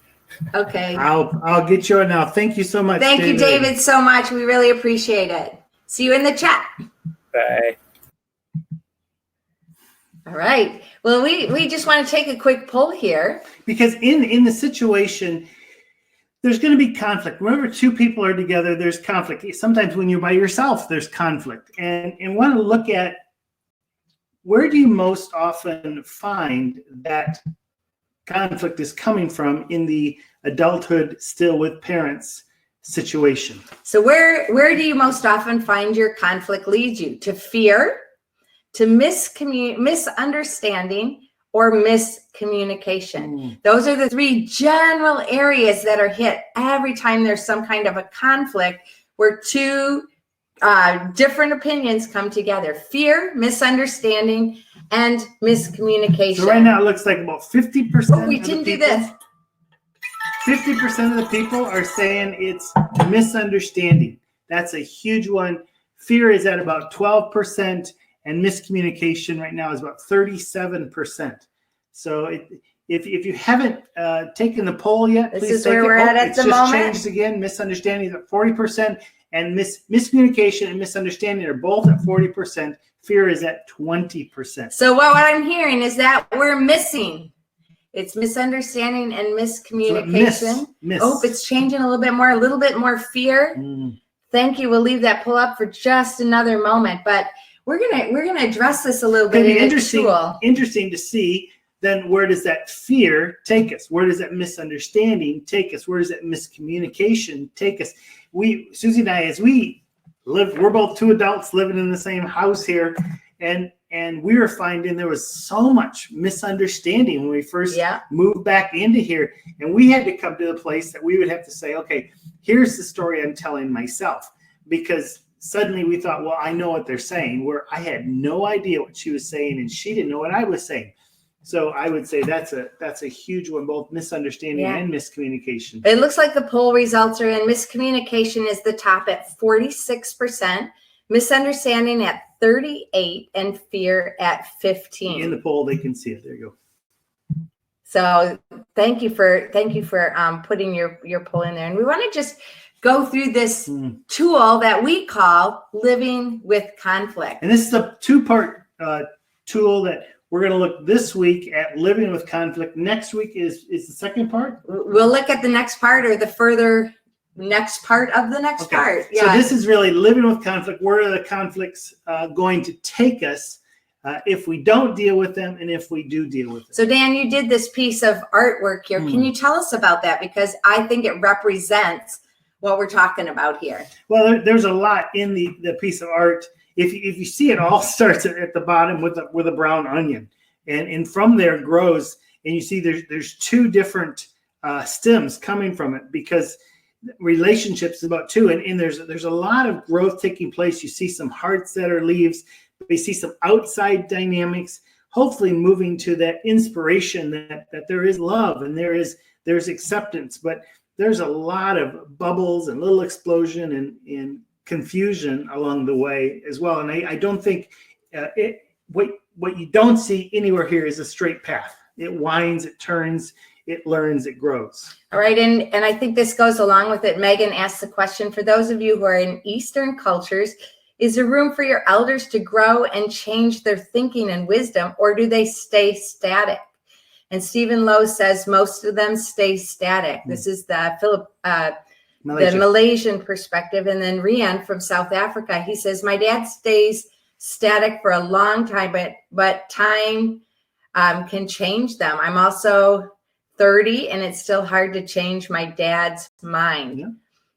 [SPEAKER 2] Okay.
[SPEAKER 1] I'll get you on now. Thank you so much.
[SPEAKER 2] Thank you, David, so much. We really appreciate it. See you in the chat.
[SPEAKER 3] Bye.
[SPEAKER 2] All right. Well, we just want to take a quick poll here.
[SPEAKER 1] Because in the situation, there's going to be conflict. Remember, two people are together, there's conflict. Sometimes when you're by yourself, there's conflict. And want to look at where do you most often find that conflict is coming from in the adulthood still with parents situation.
[SPEAKER 2] So where do you most often find your conflict leads you? To fear, to misunderstanding, or miscommunication. Those are the three general areas that are hit every time there's some kind of a conflict where two different opinions come together. Fear, misunderstanding, and miscommunication.
[SPEAKER 1] So right now it looks like about 50%.
[SPEAKER 2] Oh, we didn't do this.
[SPEAKER 1] 50% of the people are saying it's misunderstanding. That's a huge one. Fear is at about 12%. And miscommunication right now is about 37%. So if you haven't taken the poll yet,
[SPEAKER 2] this
[SPEAKER 1] please
[SPEAKER 2] is where we're at the moment.
[SPEAKER 1] Changed again. Misunderstanding is at 40%, and miscommunication and misunderstanding are both at 40%. Fear is at 20%.
[SPEAKER 2] So what I'm hearing is that we're missing. It's misunderstanding and miscommunication. Oh, it's changing a little bit more fear. Thank you. We'll leave that poll up for just another moment, but we're gonna address this a little bit.
[SPEAKER 1] Interesting to see then where does that fear take us? Where does that misunderstanding take us? Where does that miscommunication take us? Susie and I, as we live, we're both two adults living in the same house here, and we were finding there was so much misunderstanding when we first moved back into here, and we had to come to the place that we would have to say, okay, here's the story I'm telling myself, because suddenly we thought, well, I know what they're saying, where I had no idea what she was saying and she didn't know what I was saying. So I would say that's a huge one, both misunderstanding and miscommunication.
[SPEAKER 2] It looks like the poll results are in. Miscommunication is the top at 46%, misunderstanding at 38%, and fear at 15%.
[SPEAKER 1] In the poll, they can see it. There you go.
[SPEAKER 2] So thank you for putting your poll in there. And we want to just go through this tool that we call Living with Conflict.
[SPEAKER 1] And this is a two-part tool that we're going to look this week at living with conflict. Next week is the second part.
[SPEAKER 2] We'll look at the next part, or the further next part of the next part.
[SPEAKER 1] Yeah. So this is really living with conflict. Where are the conflicts going to take us if we don't deal with them, and if we do deal with them?
[SPEAKER 2] So Dan, you did this piece of artwork here. Can you tell us about that? Because I think it represents what we're talking about here.
[SPEAKER 1] Well, there's a lot in the piece of art. If you see, it all starts at the bottom with a brown onion, and from there grows, and you see there's two different stems coming from it, because relationships is about two, and there's a lot of growth taking place. You see some hearts that are leaves. We see some outside dynamics, hopefully moving to that inspiration that there is love and there's acceptance, but there's a lot of bubbles and little explosion and confusion along the way as well. And I don't think what you don't see anywhere here is a straight path. It winds, it turns, it learns, it grows.
[SPEAKER 2] All right, and I think this goes along with it. Megan asked the question, for those of you who are in Eastern cultures, is there room for your elders to grow and change their thinking and wisdom, or do they stay static? And Stephen Lowe says most of them stay static. This is the Malaysian perspective. And then Rian from South Africa, he says, my dad stays static for a long time, but time can change them. I'm also 30 and it's still hard to change my dad's mind. Yeah.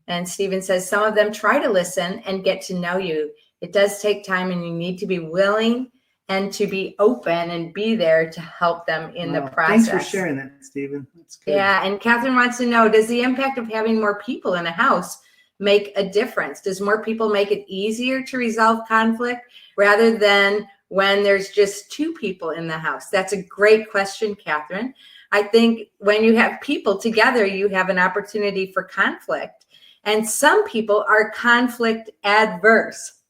[SPEAKER 2] And Stephen says, some of them try to listen and get to know you. It does take time, and you need to be willing and to be open and be there to help them in the process.
[SPEAKER 1] Thanks for sharing that, Stephen. That's good.
[SPEAKER 2] Yeah, and Catherine wants to know, does the impact of having more people in a house make a difference? Does more people make it easier to resolve conflict rather than when there's just two people in the house? That's a great question, Catherine. I think when you have people together, you have an opportunity for conflict. And some people are conflict adverse.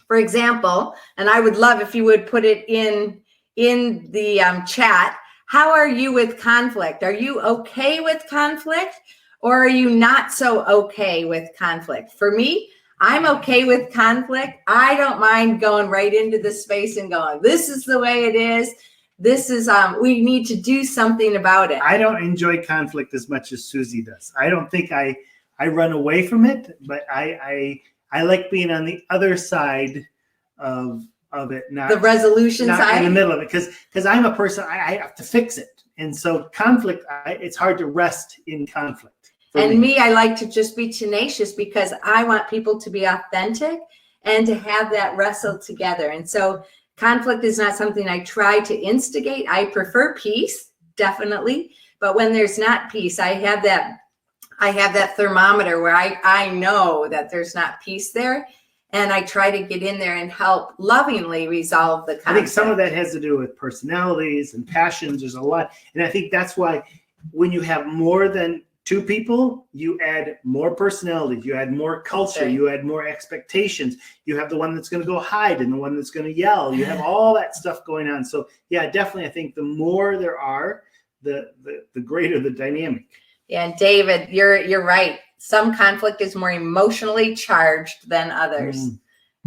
[SPEAKER 2] For example, and I would love if you would put it in the chat, how are you with conflict? Are you okay with conflict, or are you not so okay with conflict? For me, I'm okay with conflict. I don't mind going right into the space and going, this is the way it is. This is, we need to do something about it.
[SPEAKER 1] I don't enjoy conflict as much as Susie does. I don't think I run away from it, but I like being on the other side of it, not
[SPEAKER 2] the resolution side,
[SPEAKER 1] in the middle of it, because I'm a person, I have to fix it, and so conflict, it's hard to rest in conflict.
[SPEAKER 2] And me, I like to just be tenacious, because I want people to be authentic and to have that wrestle together. And so conflict is not something I try to instigate. I prefer peace, definitely, but when there's not peace, I have that thermometer where I know that there's not peace there, and I try to get in there and help lovingly resolve the conflict.
[SPEAKER 1] I think some of that has to do with personalities and passions. There's a lot, and I think that's why when you have more than two people, you add more personalities, you add more culture, you add more expectations. You have the one that's going to go hide and the one that's going to yell. You have all that stuff going on. So yeah, definitely, I think the more there are, the greater the dynamic.
[SPEAKER 2] Yeah, and David, you're right. Some conflict is more emotionally charged than others.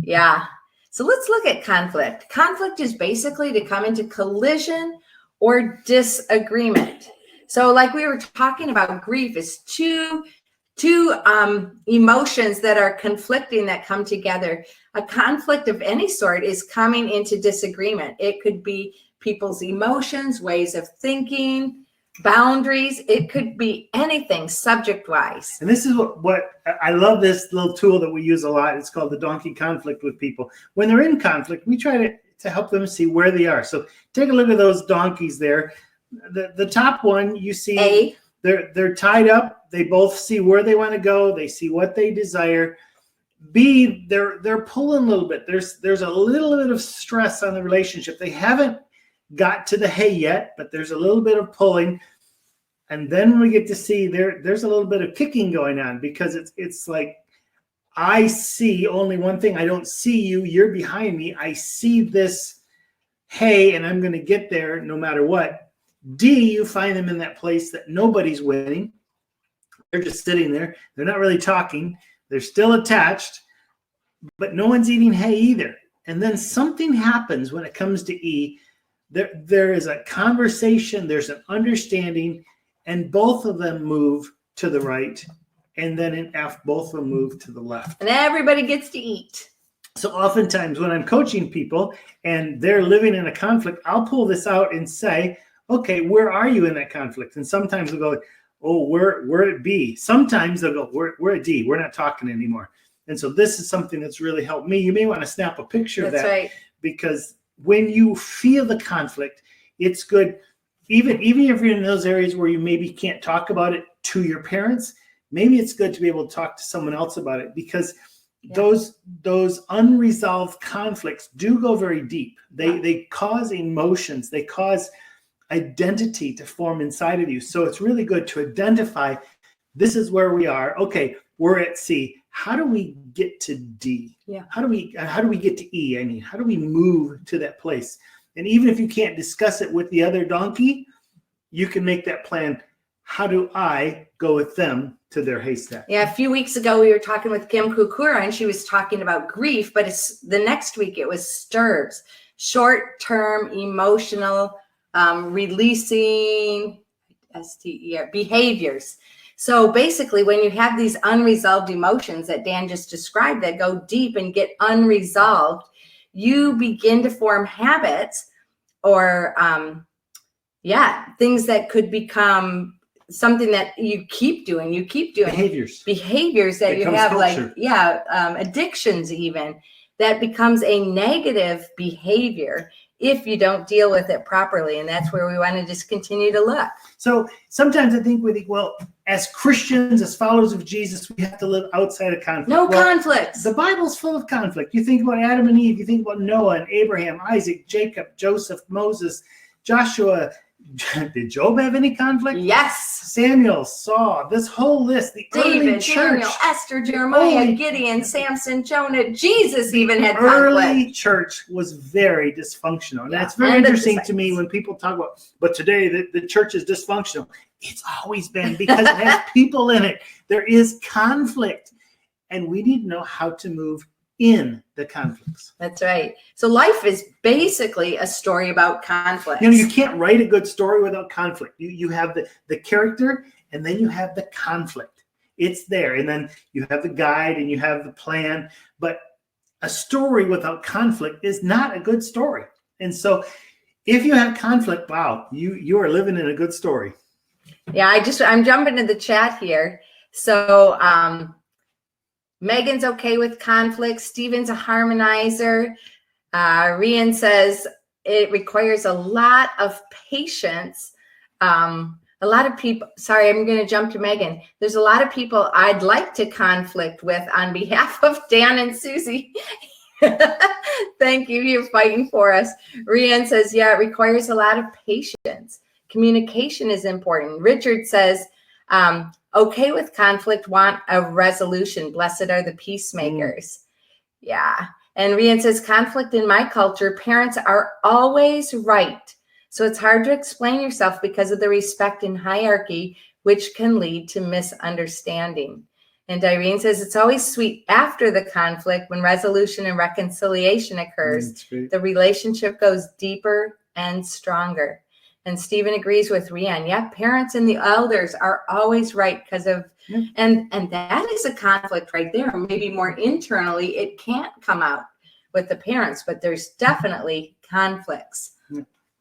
[SPEAKER 2] Yeah. So let's look at conflict. Conflict is basically to come into collision or disagreement. So like we were talking about, grief is two emotions that are conflicting that come together. A conflict of any sort is coming into disagreement. It could be people's emotions, ways of thinking, boundaries. It could be anything subject-wise.
[SPEAKER 1] And this is what I love, this little tool that we use a lot. It's called the donkey conflict with people. When they're in conflict, we try to help them see where they are. So take a look at those donkeys there. The top one, you see they're tied up. They both see where they want to go. They see what they desire. B, they're pulling a little bit. There's a little bit of stress on the relationship. They haven't got to the hey yet, but there's a little bit of pulling. And then we get to C, there's a little bit of kicking going on, because it's like, I see only one thing. I don't see you. You're behind me. I see this hey, and I'm going to get there no matter what. D, you find them in that place that nobody's winning. They're just sitting there. They're not really talking. They're still attached, but no one's eating hay either. And then something happens when it comes to E. There is a conversation, there's an understanding, and both of them move to the right. And then in F, both of them move to the left.
[SPEAKER 2] And everybody gets to eat.
[SPEAKER 1] So oftentimes when I'm coaching people and they're living in a conflict, I'll pull this out and say, okay, where are you in that conflict? And sometimes they'll go, oh, we're at B. Sometimes they'll go, we're at D. We're not talking anymore. And so this is something that's really helped me. You may want to snap a picture of that.
[SPEAKER 2] Right.
[SPEAKER 1] Because when you feel the conflict, it's good. Even if you're in those areas where you maybe can't talk about it to your parents, maybe it's good to be able to talk to someone else about it, because those unresolved conflicts do go very deep. They cause emotions. They cause identity to form inside of you. So it's really good to identify, this is where we are. Okay, we're at C. How do we get to D?
[SPEAKER 2] Yeah.
[SPEAKER 1] How do we get to E? I mean, how do we move to that place? And even if you can't discuss it with the other donkey, you can make that plan. How do I go with them to their haystack?
[SPEAKER 2] Yeah, a few weeks ago we were talking with Kim Kukura, and she was talking about grief, but the next week it was STIRBs, short-term emotional releasing behaviors. So basically, when you have these unresolved emotions that Dan just described that go deep and get unresolved, you begin to form habits or things that could become something that you keep doing. Behaviors that you have, culture. Addictions even, that becomes a negative behavior if you don't deal with it properly. And that's where we want to just continue to look.
[SPEAKER 1] So sometimes I think we think, well, as Christians, as followers of Jesus, we have to live outside of conflict.
[SPEAKER 2] No conflicts.
[SPEAKER 1] The Bible's full of conflict. You think about Adam and Eve, you think about Noah and Abraham, Isaac, Jacob, Joseph, Moses, Joshua. Did Job have any conflict?
[SPEAKER 2] Yes.
[SPEAKER 1] Samuel, Saul, this whole list, the
[SPEAKER 2] David,
[SPEAKER 1] early church.
[SPEAKER 2] Daniel, Esther, Jeremiah, Gideon, Samson, Jonah, Jesus even had conflict.
[SPEAKER 1] Early church was very dysfunctional. And that's very interesting to me when people talk about, but today the church is dysfunctional. It's always been, because it has people in it. There is conflict. And we need to know how to move in the conflicts.
[SPEAKER 2] That's right. So life is basically a story about conflict.
[SPEAKER 1] You can't write a good story without conflict. You have the character, and then you have the conflict. It's there. And then you have the guide and you have the plan. But a story without conflict is not a good story. And so if you have conflict, wow, you are living in a good story.
[SPEAKER 2] Yeah, I'm jumping to the chat here. So Megan's okay with conflict. Steven's a harmonizer. Rian says it requires a lot of patience. A lot of people, sorry, I'm going to jump to Megan. There's a lot of people I'd like to conflict with on behalf of Dan and Susie. Thank you. You're fighting for us. Rian says, yeah, it requires a lot of patience. Communication is important. Richard says, okay with conflict, want a resolution. Blessed are the peacemakers. Yeah. And Rian says, conflict in my culture, parents are always right. So it's hard to explain yourself because of the respect and hierarchy, which can lead to misunderstanding. And Irene says, it's always sweet after the conflict when resolution and reconciliation occurs. The relationship goes deeper and stronger. And Stephen agrees with Rian. Yeah, parents and the elders are always right because of, and that is a conflict right there. Maybe more internally, it can't come out with the parents, but there's definitely conflicts.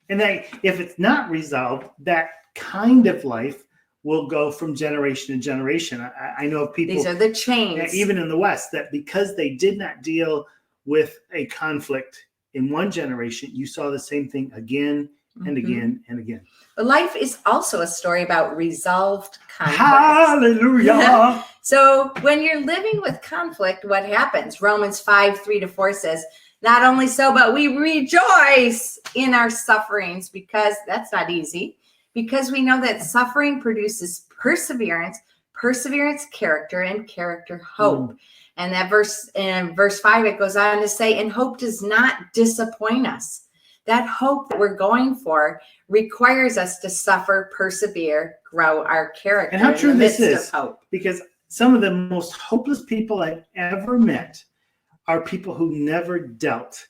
[SPEAKER 1] And if it's not resolved, that kind of life will go from generation to generation. I know of people.
[SPEAKER 2] These are the chains.
[SPEAKER 1] Even in the West, that because they did not deal with a conflict in one generation, you saw the same thing again and again and again.
[SPEAKER 2] But life is also a story about resolved conflict.
[SPEAKER 1] Hallelujah.
[SPEAKER 2] So when you're living with conflict, what happens? Romans 5:3-4 says, not only so, but we rejoice in our sufferings, because that's not easy, because we know that suffering produces perseverance, perseverance, character, and character, hope. And that in verse 5, it goes on to say, and hope does not disappoint us. That hope that we're going for requires us to suffer, persevere, grow our character.
[SPEAKER 1] And how true
[SPEAKER 2] in the
[SPEAKER 1] this
[SPEAKER 2] midst
[SPEAKER 1] is,
[SPEAKER 2] of hope.
[SPEAKER 1] because some of the most hopeless people I've ever met are people who never dealt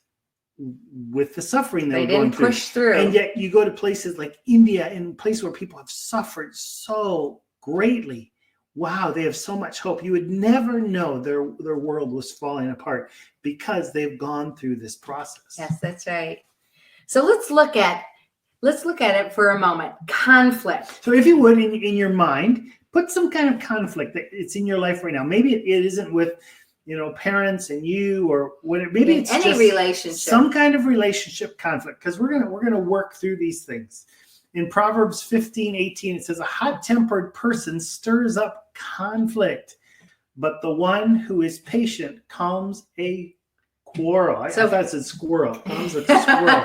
[SPEAKER 1] with the suffering
[SPEAKER 2] They didn't push through.
[SPEAKER 1] And yet you go to places like India, in places where people have suffered so greatly. Wow, they have so much hope. You would never know their world was falling apart because they've gone through this process.
[SPEAKER 2] Yes, that's right. So let's look at it for a moment. Conflict.
[SPEAKER 1] So if you would, in your mind, put some kind of conflict that it's in your life right now. Maybe it isn't with, parents and you, or whatever. Maybe it's
[SPEAKER 2] any
[SPEAKER 1] just
[SPEAKER 2] relationship,
[SPEAKER 1] some kind of relationship conflict, because we're gonna work through these things. In Proverbs 15:18, it says, a hot-tempered person stirs up conflict, but the one who is patient calms a quarrel. I thought it said squirrel. Calms a squirrel.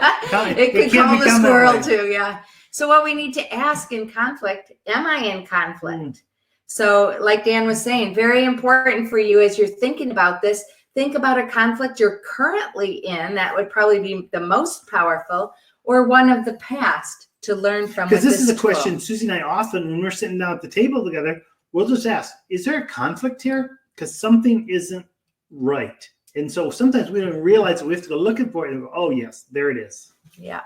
[SPEAKER 2] It could calm a squirrel too, yeah. So what we need to ask in conflict, am I in conflict? So like Dan was saying, very important for you as you're thinking about this, think about a conflict you're currently in. That would probably be the most powerful, or one of the past, to learn from.
[SPEAKER 1] Because this is a question Susie and I often, when we're sitting down at the table together, we'll just ask, is there a conflict here? Because something isn't right. And so sometimes we don't realize it. We have to go looking for it and go, oh, yes, there it is.
[SPEAKER 2] Yeah.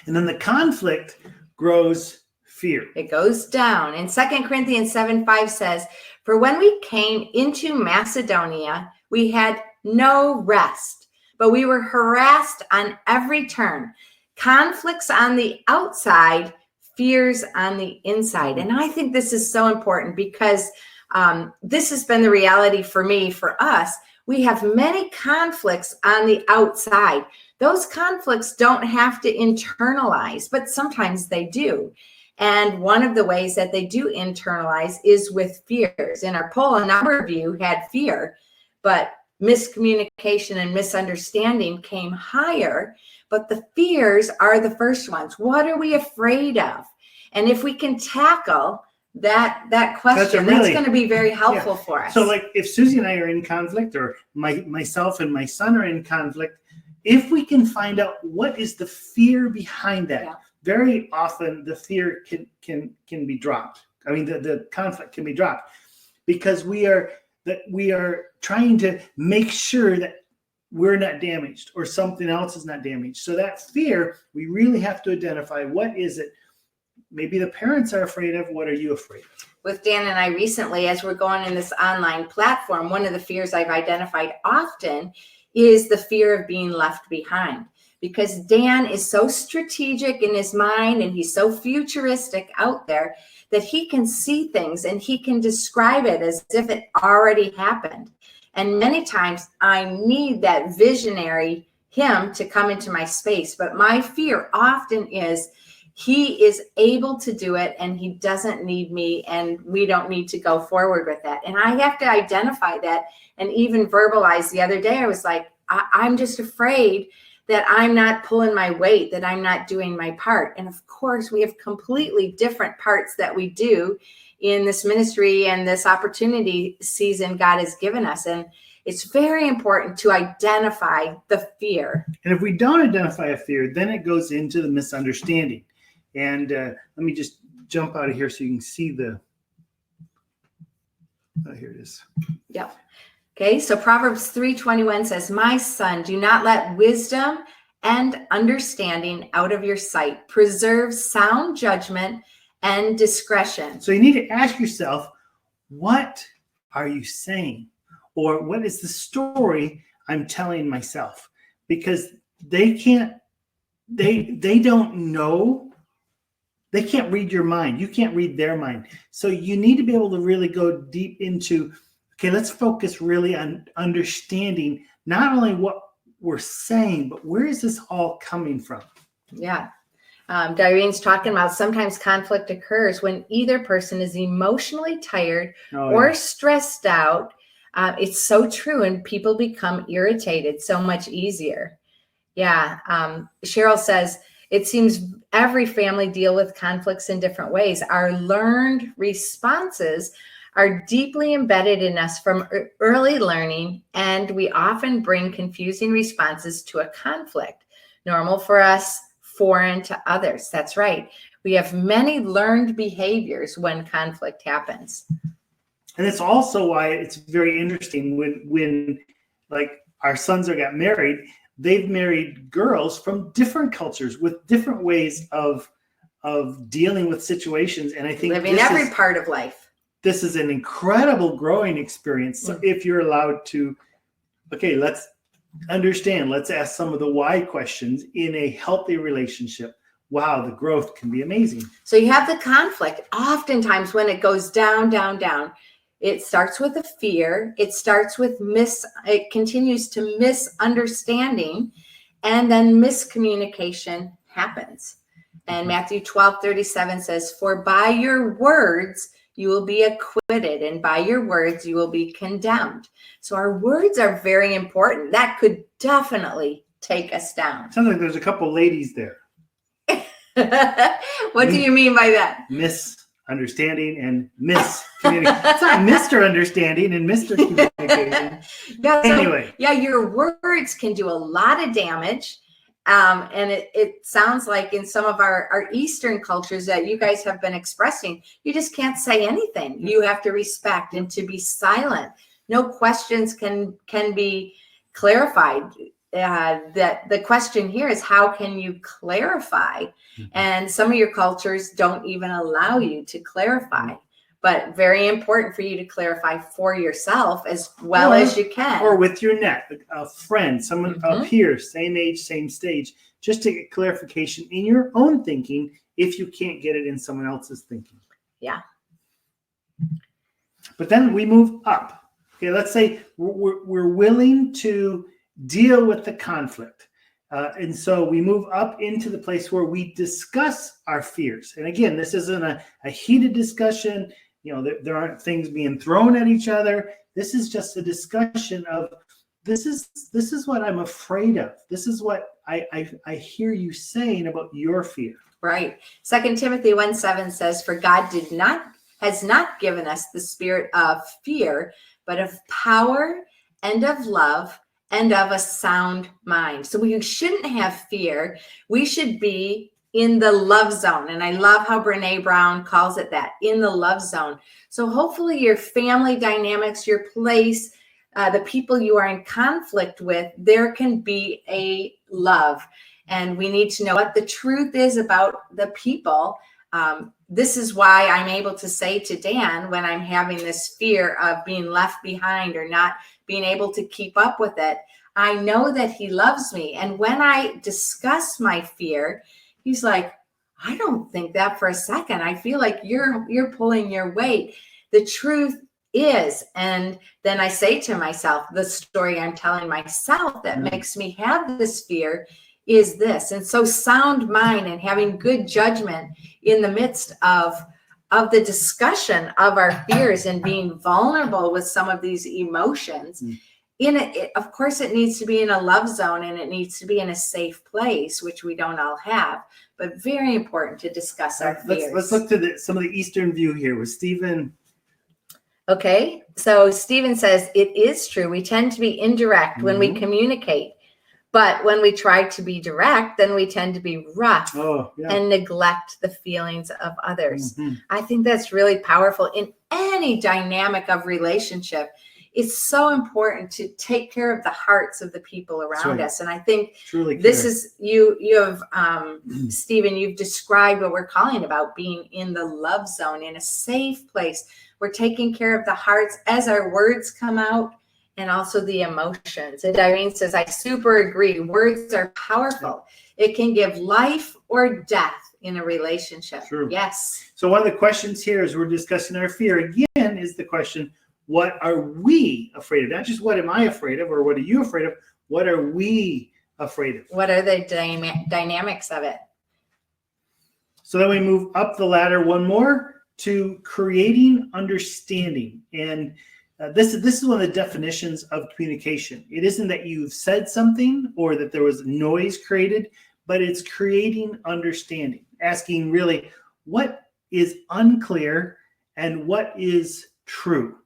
[SPEAKER 1] And then the conflict grows fear.
[SPEAKER 2] It goes down. And 2 Corinthians 7:5 says, for when we came into Macedonia, we had no rest, but we were harassed on every turn. Conflicts on the outside, fears on the inside. And I think this is so important, because this has been the reality for me, for us. We have many conflicts on the outside. Those conflicts don't have to internalize, but sometimes they do. And one of the ways that they do internalize is with fears. In our poll, a number of you had fear, but miscommunication and misunderstanding came higher. But the fears are the first ones. What are we afraid of? And if we can tackle that question, that's going to be very helpful for us.
[SPEAKER 1] So like if Susie and I are in conflict, or myself and my son are in conflict, if we can find out what is the fear behind that, very often the fear can be dropped. I mean, the conflict can be dropped, because we are trying to make sure that we're not damaged or something else is not damaged. So that fear, we really have to identify, what is it? Maybe the parents are afraid of. What are you afraid of?
[SPEAKER 2] With Dan and I recently, as we're going in this online platform, one of the fears I've identified often is the fear of being left behind. Because Dan is so strategic in his mind, and he's so futuristic out there, that he can see things and he can describe it as if it already happened. And many times I need that visionary him to come into my space. But my fear often is he is able to do it and he doesn't need me, and we don't need to go forward with that. And I have to identify that, and even verbalize. The other day I was like, I'm just afraid that I'm not pulling my weight, that I'm not doing my part. And of course, we have completely different parts that we do in this ministry and this opportunity season God has given us. And it's very important to identify the fear.
[SPEAKER 1] And if we don't identify a fear, then it goes into the misunderstanding. And let me just jump out of here so you can see the, here it is.
[SPEAKER 2] Yeah. Okay, so Proverbs 3:21 says, my son, do not let wisdom and understanding out of your sight. Preserve sound judgment and discretion.
[SPEAKER 1] So you need to ask yourself, what are you saying? Or what is the story I'm telling myself? Because they don't know. They can't read your mind. You can't read their mind. So you need to be able to really go deep into, okay, let's focus really on understanding not only what we're saying, but where is this all coming from?
[SPEAKER 2] Yeah. Direne's talking about sometimes conflict occurs when either person is emotionally tired
[SPEAKER 1] Oh,
[SPEAKER 2] or
[SPEAKER 1] yeah.
[SPEAKER 2] stressed out. It's so true, and people become irritated so much easier. Yeah. Cheryl says, it seems every family deal with conflicts in different ways. Our learned responses are deeply embedded in us from early learning, and we often bring confusing responses to a conflict. Normal for us, foreign to others. That's right. We have many learned behaviors when conflict happens.
[SPEAKER 1] And it's also why it's very interesting when like our sons got married, they've married girls from different cultures with different ways of dealing with situations. And I think
[SPEAKER 2] living every part of life.
[SPEAKER 1] This is an incredible growing experience. So if you're allowed to, okay, let's understand, let's ask some of the why questions in a healthy relationship. Wow, the growth can be amazing.
[SPEAKER 2] So you have the conflict. Oftentimes when it goes down, down, down, it starts with a fear. It starts with it continues to misunderstanding, and then miscommunication happens. And Matthew 12:37 says, for by your words, you will be acquitted, and by your words, you will be condemned. So our words are very important. That could definitely take us down.
[SPEAKER 1] Sounds like there's a couple ladies there.
[SPEAKER 2] What do you mean by that?
[SPEAKER 1] Misunderstanding and miscommunication. It's not Mr. Understanding and Mr. Communication.
[SPEAKER 2] Yeah,
[SPEAKER 1] anyway.
[SPEAKER 2] Yeah, your words can do a lot of damage. And it sounds like in some of our Eastern cultures that you guys have been expressing, you just can't say anything. You have to respect and to be silent. No questions can be clarified. That the question here is, how can you clarify? And some of your cultures don't even allow you to clarify. But very important for you to clarify for yourself as well as you can.
[SPEAKER 1] Or with your net, a friend, someone up here, same age, same stage, just to get clarification in your own thinking if you can't get it in someone else's thinking.
[SPEAKER 2] Yeah.
[SPEAKER 1] But then we move up. Okay, let's say we're willing to deal with the conflict. And so we move up into the place where we discuss our fears. And again, this isn't a heated discussion. You know, there aren't things being thrown at each other. This is just a discussion of this is what I'm afraid of. This is what I hear you saying about your fear.
[SPEAKER 2] Right. 2 Timothy 1:7 says, for God has not given us the spirit of fear, but of power and of love and of a sound mind. So we shouldn't have fear. We should be in the love zone. And I love how Brene Brown calls it that, in the love zone. So hopefully your family dynamics, your place, the people you are in conflict with, there can be a love. And we need to know what the truth is about the people. This is why I'm able to say to Dan, when I'm having this fear of being left behind or not being able to keep up with it, I know that he loves me. And when I discuss my fear, he's like, I don't think that for a second. I feel like you're pulling your weight. The truth is, and then I say to myself, the story I'm telling myself that makes me have this fear is this. And so sound mind and having good judgment in the midst of the discussion of our fears and being vulnerable with some of these emotions. Of course, it needs to be in a love zone, and it needs to be in a safe place, which we don't all have, but very important to discuss our fears.
[SPEAKER 1] Let's look to some of the Eastern view here with Stephen.
[SPEAKER 2] Okay, so Stephen says, it is true. We tend to be indirect when we communicate, but when we try to be direct, then we tend to be rough and neglect the feelings of others. I think that's really powerful in any dynamic of relationship. It's so important to take care of the hearts of the people around us. And I think this is, you have, Stephen, you've described what we're calling about being in the love zone, in a safe place. We're taking care of the hearts as our words come out and also the emotions. And Irene says, I super agree. Words are powerful. It can give life or death in a relationship.
[SPEAKER 1] True.
[SPEAKER 2] Yes.
[SPEAKER 1] So one of the questions here as we're discussing our fear again is the question, what are we afraid of? Not just what am I afraid of or what are you afraid of? What are we afraid of?
[SPEAKER 2] What are the dynamics of it?
[SPEAKER 1] So then we move up the ladder one more to creating understanding. And this is one of the definitions of communication. It isn't that you've said something or that there was noise created, but it's creating understanding, asking really what is unclear and what is true.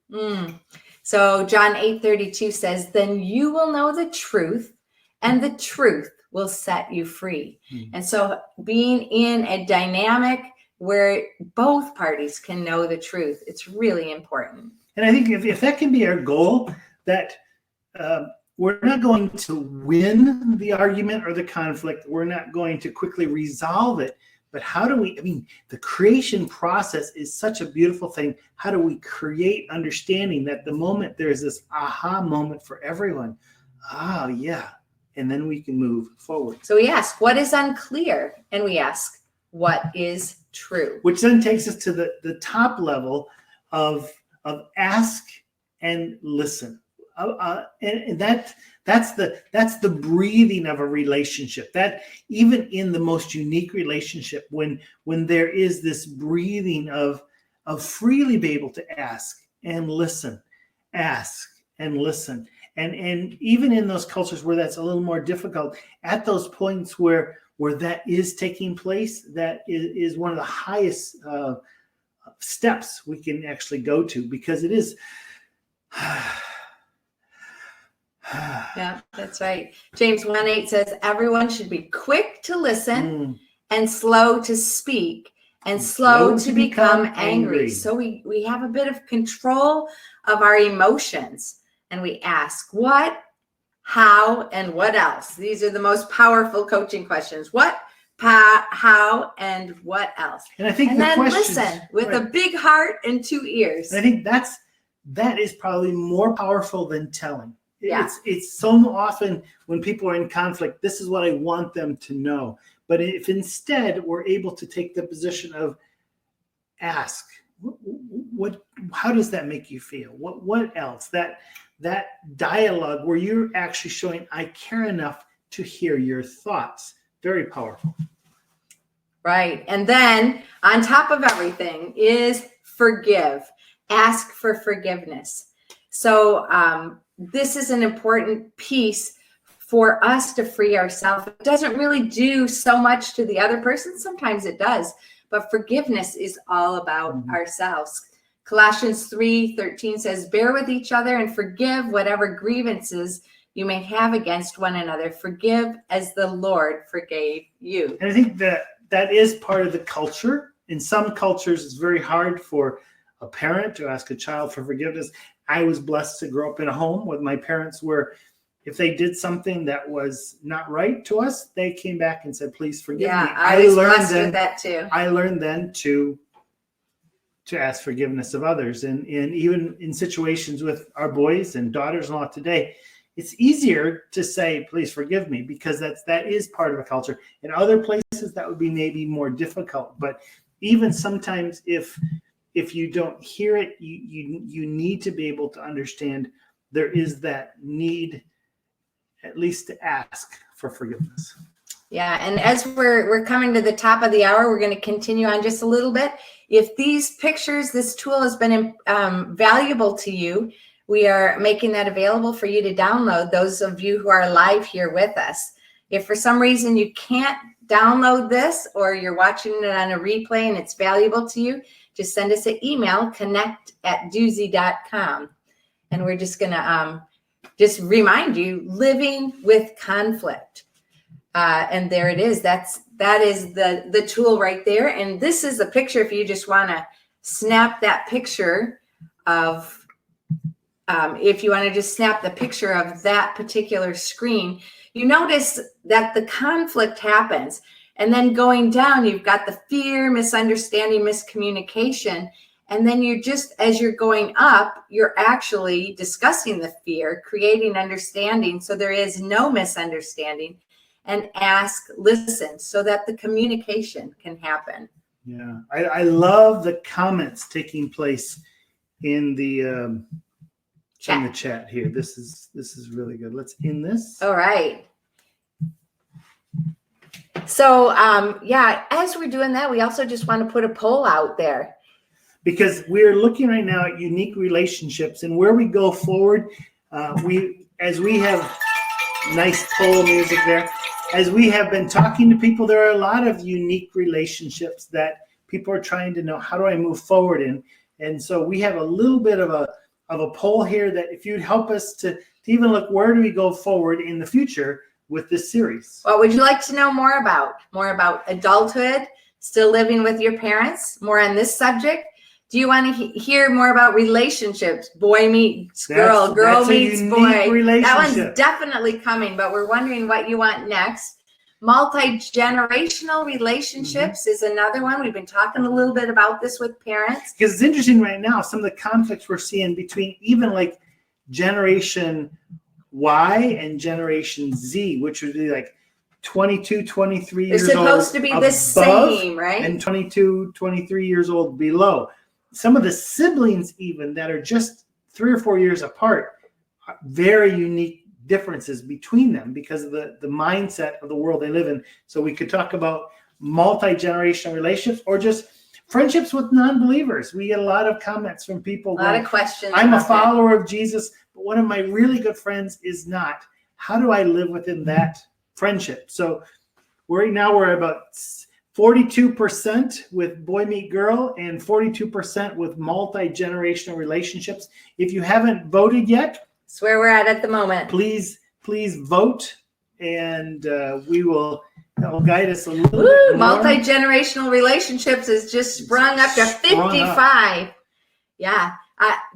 [SPEAKER 2] So John 8:32 says, then you will know the truth, and the truth will set you free. And so being in a dynamic where both parties can know the truth, it's really important.
[SPEAKER 1] And I think if that can be our goal, that we're not going to win the argument or the conflict, we're not going to quickly resolve it, but how do we, I mean, the creation process is such a beautiful thing. How do we create understanding that the moment there's this aha moment for everyone? Oh, yeah. And then we can move forward.
[SPEAKER 2] So we ask, what is unclear? And we ask, what is true? Which
[SPEAKER 1] then takes us to the top level of ask and listen. And that's the breathing of a relationship. That even in the most unique relationship, when there is this breathing of freely be able to ask and listen, and even in those cultures where that's a little more difficult, at those points where that is taking place, that is one of the highest steps we can actually go to, because it is.
[SPEAKER 2] Yeah, that's right. James 1:8 says everyone should be quick to listen and slow to speak and slow to become angry. So we have a bit of control of our emotions, and we ask what, how, and what else. These are the most powerful coaching questions. What, how, and what else?
[SPEAKER 1] And I think
[SPEAKER 2] then listen with a big heart and 2 ears.
[SPEAKER 1] And I think that is probably more powerful than telling.
[SPEAKER 2] Yeah.
[SPEAKER 1] It's so often when people are in conflict, this is what I want them to know. But if instead we're able to take the position of ask, how does that make you feel? What else? That dialogue where you're actually showing I care enough to hear your thoughts. Very powerful.
[SPEAKER 2] Right. And then on top of everything is forgive. Ask for forgiveness. So this is an important piece for us to free ourselves. It doesn't really do so much to the other person. Sometimes it does, but forgiveness is all about ourselves. Colossians 3:13 says, bear with each other and forgive whatever grievances you may have against one another. Forgive as the Lord forgave you.
[SPEAKER 1] And I think that is part of the culture. In some cultures, it's very hard for a parent to ask a child for forgiveness. I was blessed to grow up in a home with my parents where if they did something that was not right to us, they came back and said, please forgive me.
[SPEAKER 2] I was blessed with that too.
[SPEAKER 1] I learned then to ask forgiveness of others. And even in situations with our boys and daughters-in-law today, it's easier to say, please forgive me, because that is part of a culture. In other places, that would be maybe more difficult. But even sometimes if you don't hear it, you need to be able to understand there is that need at least to ask for forgiveness.
[SPEAKER 2] Yeah, and as we're coming to the top of the hour, we're going to continue on just a little bit. If these pictures, this tool has been valuable to you, we are making that available for you to download, those of you who are live here with us. If for some reason you can't download this or you're watching it on a replay and it's valuable to you, just send us an email, connect@duzie.com. And we're just going to just remind you, living with conflict. And there it is. That is the tool right there. And this is the picture. If you just want to snap that picture of, if you want to just snap the picture of that particular screen, you notice that the conflict happens. And then going down, you've got the fear, misunderstanding, miscommunication. And then you're just, as you're going up, you're actually discussing the fear, creating understanding so there is no misunderstanding, and ask, listen, so that the communication can happen.
[SPEAKER 1] Yeah, I love the comments taking place in the chat here. This is really good. Let's end this.
[SPEAKER 2] All right. So, yeah, as we're doing that, we also just want to put a poll out there.
[SPEAKER 1] Because we're looking right now at unique relationships and where we go forward. As we have nice poll music there, as we have been talking to people, there are a lot of unique relationships that people are trying to know, how do I move forward in? And so we have a little bit of a poll here that if you'd help us to even look, where do we go forward in the future with this series?
[SPEAKER 2] What would you like to know more about? More about adulthood, still living with your parents, more on this subject? Do you want to hear more about relationships? Boy meets girl, girl meets boy. That one's definitely coming, but we're wondering what you want next. Multi-generational relationships is another one. We've been talking a little bit about this with parents.
[SPEAKER 1] Because it's interesting right now, some of the conflicts we're seeing between even like Generation Y and Generation Z, which would be like 22, 23 years old.
[SPEAKER 2] They're supposed to be the same, right?
[SPEAKER 1] And 22, 23 years old below. Some of the siblings even that are just 3 or 4 years apart, very unique differences between them because of the mindset of the world they live in. So we could talk about multi-generational relationships or just friendships with non-believers. We get a lot of comments from people.
[SPEAKER 2] A lot of questions.
[SPEAKER 1] I'm a follower of Jesus, but one of my really good friends is not. How do I live within that friendship? So right now we're about 42% with boy meet girl and 42% with multi-generational relationships. If you haven't voted yet,
[SPEAKER 2] that's where we're at the moment.
[SPEAKER 1] Please vote, and we will guide us a little bit more.
[SPEAKER 2] Multi-generational relationships has just sprung up to 55. Yeah.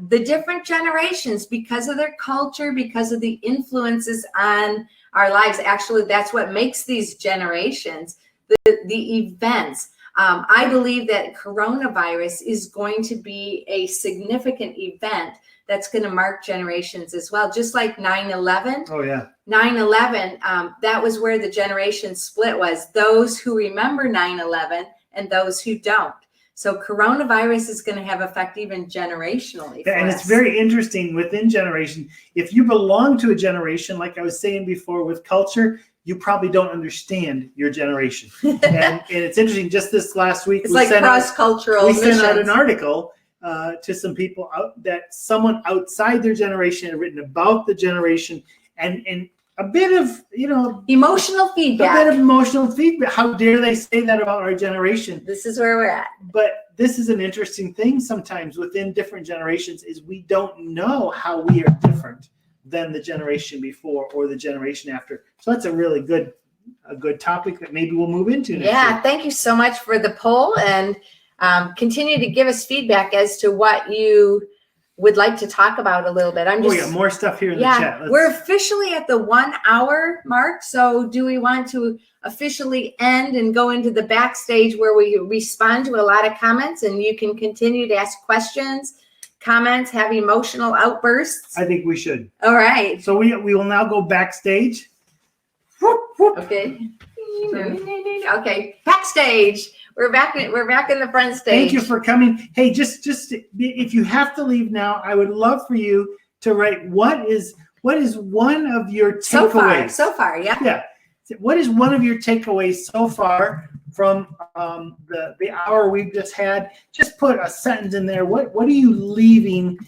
[SPEAKER 2] The different generations, because of their culture, because of the influences on our lives. Actually, that's what makes these generations. The events. I believe that coronavirus is going to be a significant event that's going to mark generations as well, just like 9/11.
[SPEAKER 1] Oh, yeah.
[SPEAKER 2] 9/11, that was where the generation split was. Those who remember 9/11 and those who don't. So coronavirus is going to have effect even generationally.
[SPEAKER 1] And it's very interesting within generation. If you belong to a generation, like I was saying before with culture, you probably don't understand your generation. and it's interesting, just this last week,
[SPEAKER 2] it's like cross-cultural.
[SPEAKER 1] We sent out an article to some people that someone outside their generation had written about the generation and a bit of,
[SPEAKER 2] emotional feedback.
[SPEAKER 1] A bit of emotional feedback. How dare they say that about our generation?
[SPEAKER 2] This is where we're at.
[SPEAKER 1] But this is an interesting thing sometimes within different generations is we don't know how we are different than the generation before or the generation after. So that's a really good topic that maybe we'll move into next week.
[SPEAKER 2] Thank you so much for the poll, and continue to give us feedback as to what you would like to talk about a little bit.
[SPEAKER 1] More stuff here in the chat.
[SPEAKER 2] We're officially at the 1 hour mark. So do we want to officially end and go into the backstage where we respond to a lot of comments and you can continue to ask questions, comments, have emotional outbursts?
[SPEAKER 1] I think we should.
[SPEAKER 2] All right.
[SPEAKER 1] So we will now go backstage.
[SPEAKER 2] Okay. Okay. Backstage. We're back in the front stage.
[SPEAKER 1] Thank you for coming. Hey, just if you have to leave now, I would love for you to write what is one of your takeaways.
[SPEAKER 2] So far, yeah.
[SPEAKER 1] Yeah. What is one of your takeaways so far from the hour we've just had? Just put a sentence in there. What are you leaving?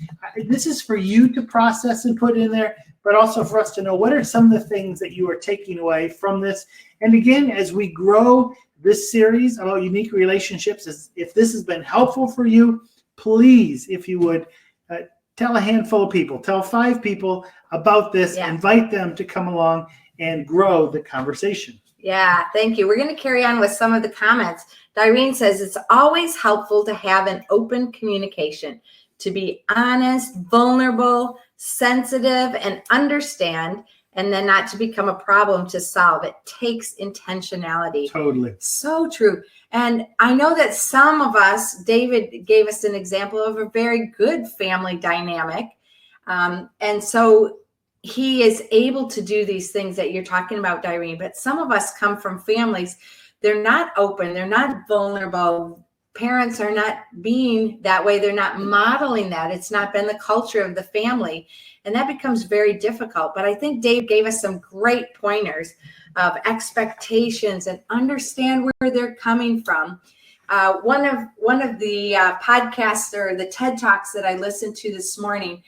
[SPEAKER 1] This is for you to process and put in there, but also for us to know what are some of the things that you are taking away from this. And again, as we grow this series about unique relationships, if this has been helpful for you, please, if you would, tell a handful of people, tell 5 people about this, invite them to come along and grow the conversation.
[SPEAKER 2] Yeah, thank you. We're going to carry on with some of the comments. Irene says, it's always helpful to have an open communication, to be honest, vulnerable, sensitive, and understand, and then not to become a problem to solve. It takes intentionality.
[SPEAKER 1] Totally.
[SPEAKER 2] So true. And I know that some of us, David gave us an example of a very good family dynamic. And so he is able to do these things that you're talking about, Irene. But some of us come from families, they're not open, they're not vulnerable. Parents are not being that way. They're not modeling that. It's not been the culture of the family. And that becomes very difficult. But I think Dave gave us some great pointers of expectations and understand where they're coming from. One of the podcasts or the TED Talks that I listened to this morning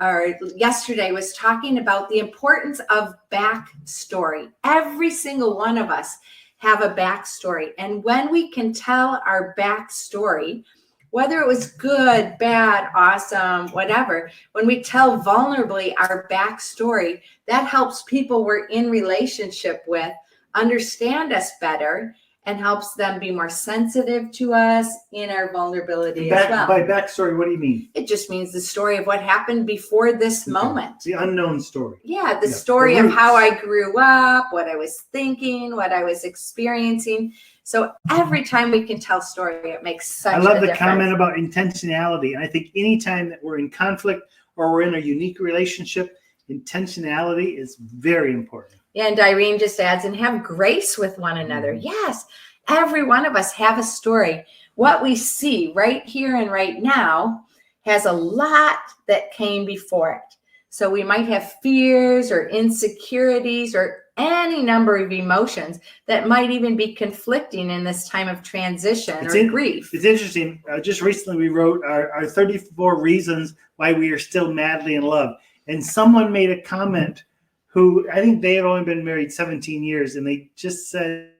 [SPEAKER 2] or yesterday was talking about the importance of backstory. Every single one of us have a backstory. And when we can tell our backstory, whether it was good, bad, awesome, whatever, when we tell vulnerably our backstory, that helps people we're in relationship with understand us better and helps them be more sensitive to us in our vulnerability as well.
[SPEAKER 1] By backstory, what do you mean?
[SPEAKER 2] It just means the story of what happened before this moment.
[SPEAKER 1] The unknown story.
[SPEAKER 2] Yeah, the story of how I grew up, what I was thinking, what I was experiencing. So every time we can tell story, it makes such a difference.
[SPEAKER 1] I love the comment about intentionality. And I think anytime that we're in conflict or we're in a unique relationship, intentionality is very important.
[SPEAKER 2] Yeah, and Irene just adds, and have grace with one another. Yes, every one of us have a story. What we see right here and right now has a lot that came before it. So we might have fears or insecurities or any number of emotions that might even be conflicting in this time of transition or grief.
[SPEAKER 1] It's interesting. Just recently we wrote our 34 reasons why we are still madly in love. And someone made a comment who, I think they had only been married 17 years, and they just said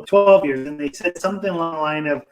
[SPEAKER 1] 12 years, and they said something along the line of,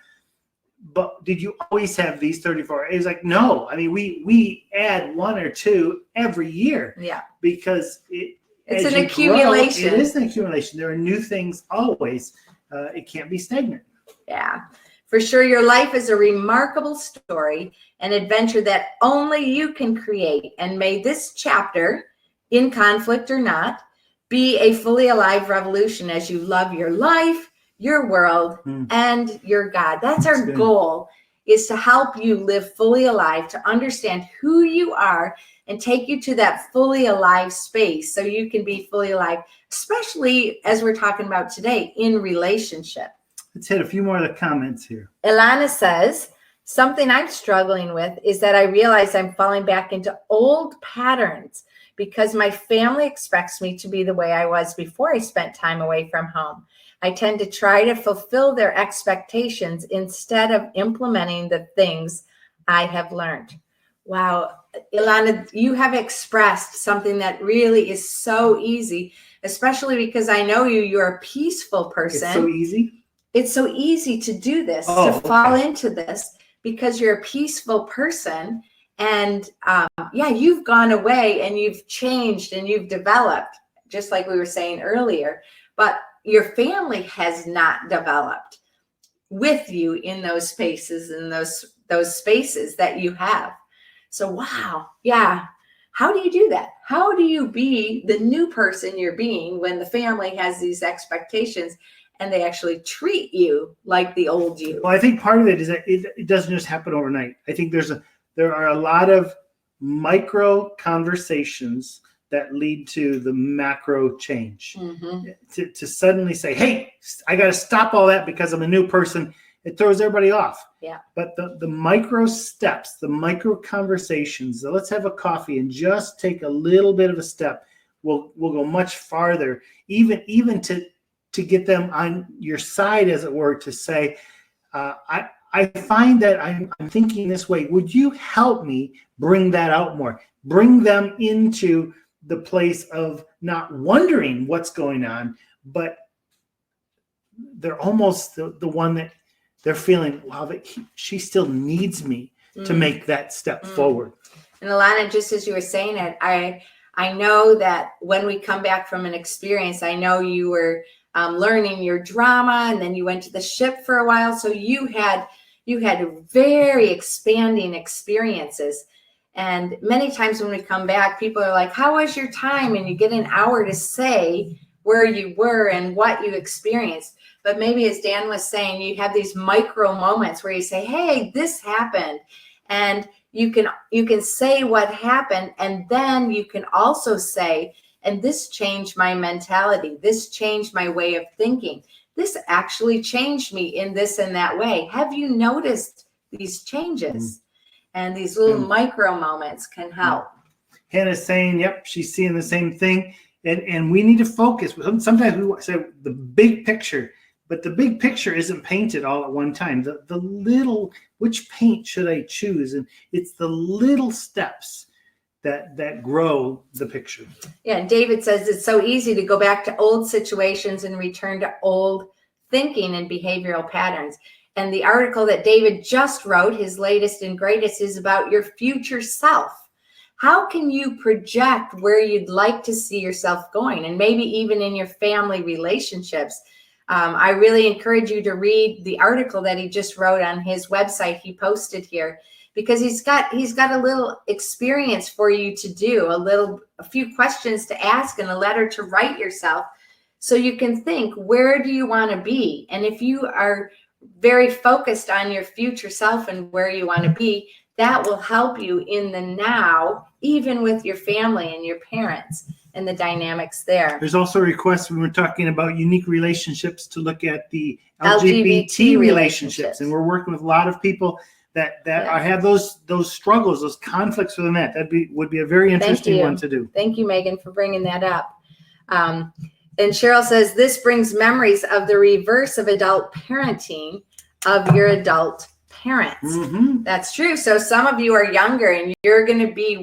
[SPEAKER 1] but did you always have these 34? It was like, no. I mean, we add one or two every year.
[SPEAKER 2] Yeah.
[SPEAKER 1] Because
[SPEAKER 2] it's an accumulation.
[SPEAKER 1] It is an accumulation. There are new things always. It can't be stagnant.
[SPEAKER 2] Yeah. For sure, your life is a remarkable story, an adventure that only you can create. And may this chapter, in conflict or not, be a fully alive revolution as you love your life, your world, and your God. That's our goal, is to help you live fully alive, to understand who you are and take you to that fully alive space so you can be fully alive, especially as we're talking about today in relationship.
[SPEAKER 1] Let's hit a few more of the comments here.
[SPEAKER 2] Ilana says, something I'm struggling with is that I realize I'm falling back into old patterns because my family expects me to be the way I was before I spent time away from home. I tend to try to fulfill their expectations instead of implementing the things I have learned. Wow, Ilana, you have expressed something that really is so easy, especially because I know you're a peaceful person.
[SPEAKER 1] It's so easy?
[SPEAKER 2] It's so easy to do this, fall into this, because you're a peaceful person. And you've gone away and you've changed and you've developed, just like we were saying earlier. But your family has not developed with you in those spaces and those spaces that you have. So, wow. Yeah. How do you do that? How do you be the new person you're being when the family has these expectations and they actually treat you like the old you?
[SPEAKER 1] Well, I think part of it is that it doesn't just happen overnight. I think there are a lot of micro conversations that lead to the macro change. To suddenly say, hey, I got to stop all that because I'm a new person, it throws everybody off.
[SPEAKER 2] Yeah.
[SPEAKER 1] But the micro steps, the micro conversations, let's have a coffee and just take a little bit of a step, will go much farther, even to get them on your side, as it were, to say, I find that I'm thinking this way. Would you help me bring that out more? Bring them into the place of not wondering what's going on, but they're almost the one that they're feeling, wow, she still needs me to make that step forward.
[SPEAKER 2] And Ilana, just as you were saying it, I know that when we come back from an experience, I know you were learning your drama, and then you went to the ship for a while. So you had very expanding experiences. And many times when we come back, people are like, how was your time? And you get an hour to say where you were and what you experienced. But maybe, as Dan was saying, you have these micro moments where you say, hey, this happened. And you can say what happened. And then you can also say, and this changed my mentality. This changed my way of thinking. This actually changed me in this and that way. Have you noticed these changes? And these little micro moments can help.
[SPEAKER 1] Hannah's saying, yep, she's seeing the same thing. And we need to focus. Sometimes we say the big picture, but the big picture isn't painted all at one time. The little, which paint should I choose? And it's the little steps that grow the picture.
[SPEAKER 2] Yeah, and David says it's so easy to go back to old situations and return to old thinking and behavioral patterns. And the article that David just wrote, his latest and greatest, is about your future self. How can you project where you'd like to see yourself going? And maybe even in your family relationships. I really encourage you to read the article that he just wrote on his website. He posted here, because he's got a little experience for you to do, a few questions to ask and a letter to write yourself, so you can think, where do you want to be? And if you are very focused on your future self and where you want to be, that will help you in the now, even with your family and your parents and the dynamics there.
[SPEAKER 1] There's also a request when we're talking about unique relationships to look at the LGBT relationships. And we're working with a lot of people that have those struggles, those conflicts within that. Would be a very interesting one to do.
[SPEAKER 2] Thank you, Megan, for bringing that up. And Cheryl says, this brings memories of the reverse of adult parenting of your adult parents.
[SPEAKER 1] Mm-hmm.
[SPEAKER 2] That's true. So some of you are younger and you're going to be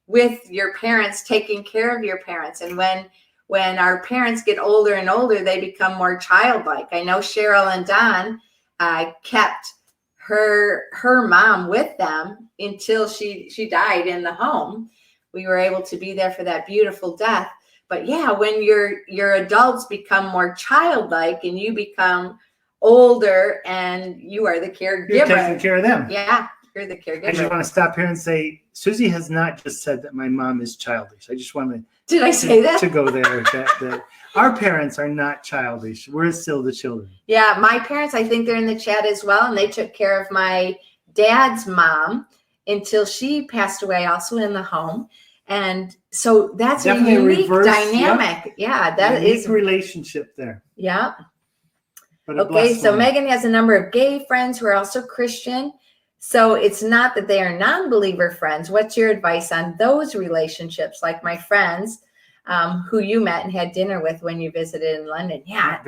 [SPEAKER 2] with your parents, taking care of your parents. And when our parents get older and older, they become more childlike. I know Cheryl and Don kept her mom with them until she died in the home. We were able to be there for that beautiful death. But yeah, when your adults become more childlike and you become older and you are the caregiver.
[SPEAKER 1] You're taking care of them.
[SPEAKER 2] Yeah, you're the caregiver.
[SPEAKER 1] I just want to stop here and say, Susie has not just said that my mom is childish. I just want
[SPEAKER 2] Did I say that?
[SPEAKER 1] to go there. that our parents are not childish. We're still the children.
[SPEAKER 2] Yeah, my parents, I think they're in the chat as well, and they took care of my dad's mom until she passed away, also in the home. And so that's definitely a unique dynamic. Yep. Yeah, that is
[SPEAKER 1] a relationship there.
[SPEAKER 2] Yeah.
[SPEAKER 1] Okay,
[SPEAKER 2] so Megan has a number of gay friends who are also Christian. So it's not that they are non-believer friends. What's your advice on those relationships, like my friends who you met and had dinner with when you visited in London? Yeah,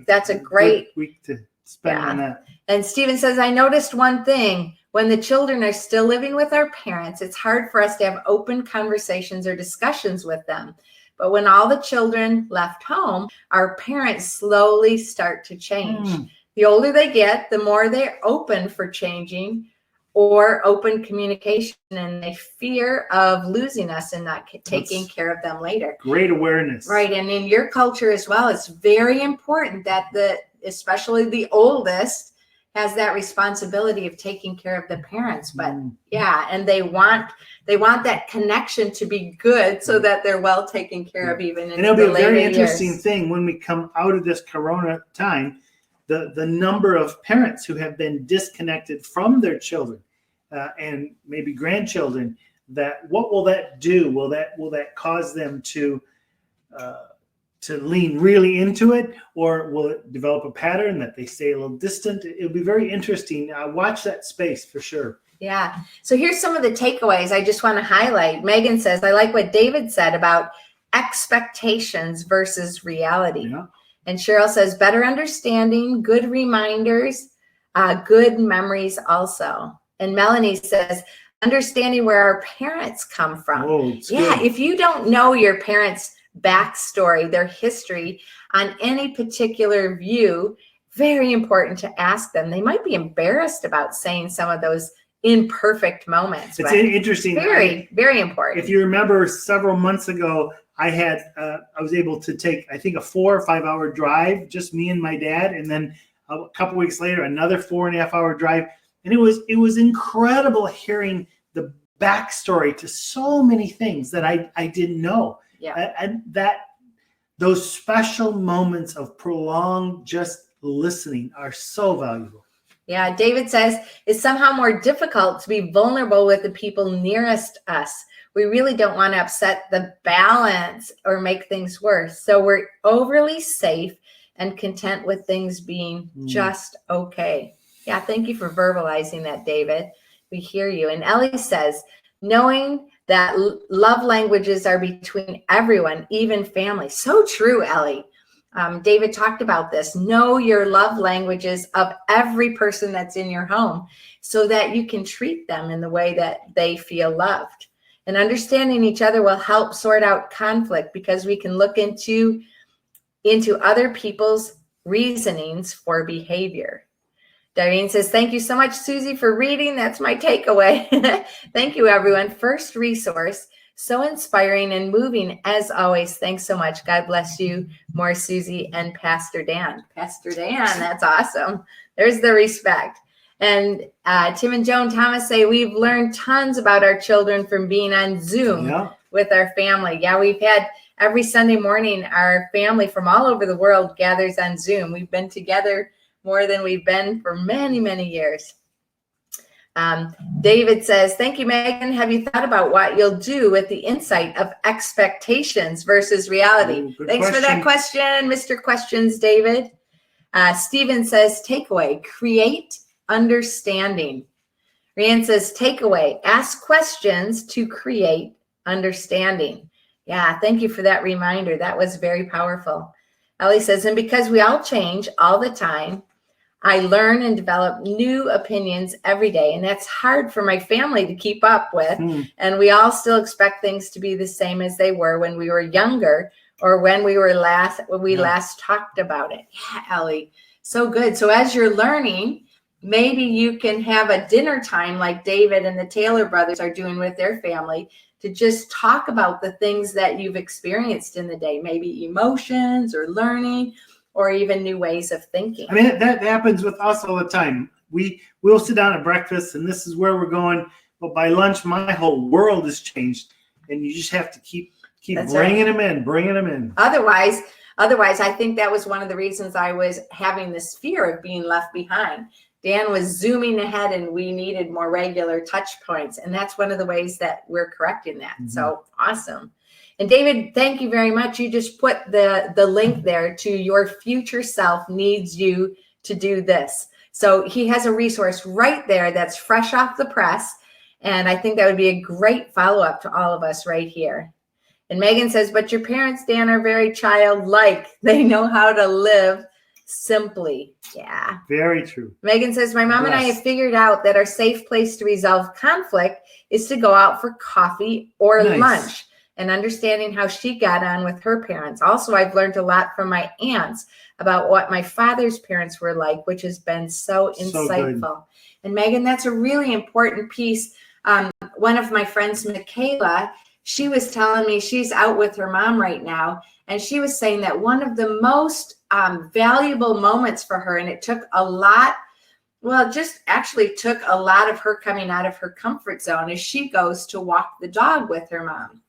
[SPEAKER 2] that's a great
[SPEAKER 1] week to spend on that.
[SPEAKER 2] And Stephen says, I noticed one thing. When the children are still living with our parents, it's hard for us to have open conversations or discussions with them. But when all the children left home, our parents slowly start to change. The older they get, the more they're open for changing or open communication, and they fear of losing us and not taking care of them later.
[SPEAKER 1] Great awareness.
[SPEAKER 2] Right. And in your culture as well, it's very important that especially the oldest has that responsibility of taking care of the parents. But yeah, and they want that connection to be good so that they're well taken care of even in the later years. And it'll be a very interesting
[SPEAKER 1] thing when we come out of this Corona time, the number of parents who have been disconnected from their children and maybe grandchildren. What will that do? Will that cause them to lean really into it, or will it develop a pattern that they stay a little distant? It'll be very interesting. Watch that space for sure.
[SPEAKER 2] Yeah. So here's some of the takeaways I just want to highlight. Megan says, I like what David said about expectations versus reality.
[SPEAKER 1] Yeah.
[SPEAKER 2] And Cheryl says, better understanding, good reminders, good memories also. And Melanie says, understanding where our parents come from.
[SPEAKER 1] Good.
[SPEAKER 2] If you don't know your parents' backstory, their history on any particular view, very important to ask them. They might be embarrassed about saying some of those imperfect moments.
[SPEAKER 1] It's interesting.
[SPEAKER 2] Very, very important.
[SPEAKER 1] If you remember, several months ago, I was able to take, I think, a 4 or 5 hour drive, just me and my dad, and then a couple weeks later, another 4.5 hour drive, and it was incredible hearing the backstory to so many things that I didn't know.
[SPEAKER 2] Yeah.
[SPEAKER 1] And those special moments of prolonged just listening are so valuable.
[SPEAKER 2] Yeah, David says it's somehow more difficult to be vulnerable with the people nearest us. We really don't want to upset the balance or make things worse. So we're overly safe and content with things being just okay. Yeah, thank you for verbalizing that, David. We hear you. And Ellie says, knowing that love languages are between everyone, even family. So true, Ellie. David talked about this. Know your love languages of every person that's in your home so that you can treat them in the way that they feel loved. And understanding each other will help sort out conflict because we can look into other people's reasonings for behavior. Darlene says, thank you so much, Susie, for reading. That's my takeaway. Thank you, everyone. First resource. So inspiring and moving as always. Thanks so much. God bless you more, Susie and Pastor Dan. Pastor Dan, that's awesome. There's the respect. And Tim and Joan Thomas say, we've learned tons about our children from being on Zoom with our family. Yeah, we've had every Sunday morning, our family from all over the world gathers on Zoom. We've been together more than we've been for many, many years. David says, thank you, Megan. Have you thought about what you'll do with the insight of expectations versus reality? Thanks for that question, Mr. Questions, David. Stephen says, takeaway, create understanding. Rian says, takeaway, ask questions to create understanding. Yeah, thank you for that reminder. That was very powerful. Ellie says, and because we all change all the time, I learn and develop new opinions every day, and that's hard for my family to keep up with. And we all still expect things to be the same as they were when we were younger or when we last talked about it. Yeah, Ellie, so good. So as you're learning, maybe you can have a dinner time like David and the Taylor brothers are doing with their family to just talk about the things that you've experienced in the day, maybe emotions or learning, or even new ways of thinking. I
[SPEAKER 1] mean, that happens with us all the time. We'll sit down at breakfast and this is where we're going. But by lunch, my whole world has changed. And you just have to keep bringing them in.
[SPEAKER 2] Otherwise, I think that was one of the reasons I was having this fear of being left behind. Dan was zooming ahead and we needed more regular touch points. And that's one of the ways that we're correcting that. So awesome. And David, thank you very much. You just put the link there to your future self needs you to do this. So he has a resource right there that's fresh off the press. And I think that would be a great follow-up to all of us right here. And Megan says, but your parents, Dan, are very childlike. They know how to live simply. Yeah.
[SPEAKER 1] Very true.
[SPEAKER 2] Megan says, my mom and I have figured out that our safe place to resolve conflict is to go out for coffee or lunch. And understanding how she got on with her parents. Also, I've learned a lot from my aunts about what my father's parents were like, which has been so insightful. And Megan, that's a really important piece. One of my friends, Michaela, she was telling me she's out with her mom right now. And she was saying that one of the most valuable moments for her, and it took a lot, just actually took a lot of her coming out of her comfort zone as she goes to walk the dog with her mom.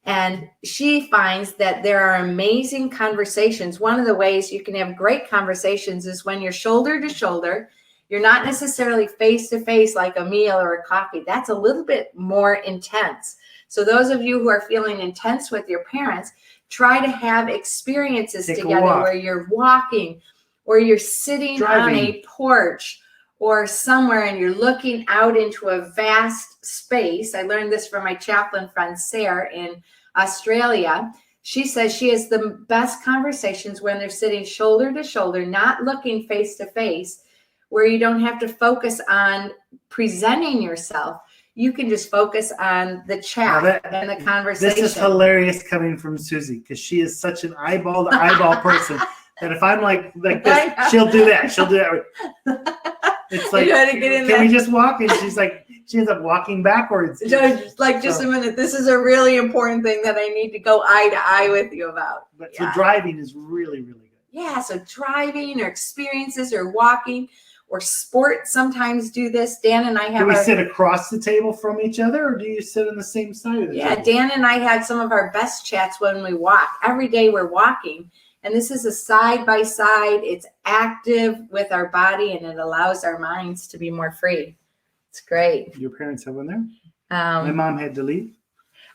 [SPEAKER 2] And she finds that there are amazing conversations. One of the ways you can have great conversations is when you're shoulder to shoulder. You're not necessarily face to face like a meal or a coffee. That's a little bit more intense. So those of you who are feeling intense with your parents, try to have experiences together where you're walking or you're sitting on a porch or somewhere and you're looking out into a vast space. I learned this from my chaplain friend, Sarah, in Australia. She says she has the best conversations when they're sitting shoulder to shoulder, not looking face to face, where you don't have to focus on presenting yourself. You can just focus on the chat and the conversation.
[SPEAKER 1] This is hilarious coming from Susie because she is such an eyeball to eyeball person that if I'm like this, she'll do that. She'll do that. It's like, can we just walk? And she ends up walking backwards.
[SPEAKER 2] Just a minute. This is a really important thing that I need to go eye to eye with you about.
[SPEAKER 1] So driving is really, really good.
[SPEAKER 2] Yeah. So driving or experiences or walking or sports sometimes do this. Dan and I have.
[SPEAKER 1] Do we sit across the table from each other or do you sit on the same side of the table?
[SPEAKER 2] Yeah. Dan and I had some of our best chats when we walk. Every day we're walking. And this is a side-by-side. It's active with our body, and it allows our minds to be more free. It's great.
[SPEAKER 1] Your parents have one there? My mom had to leave.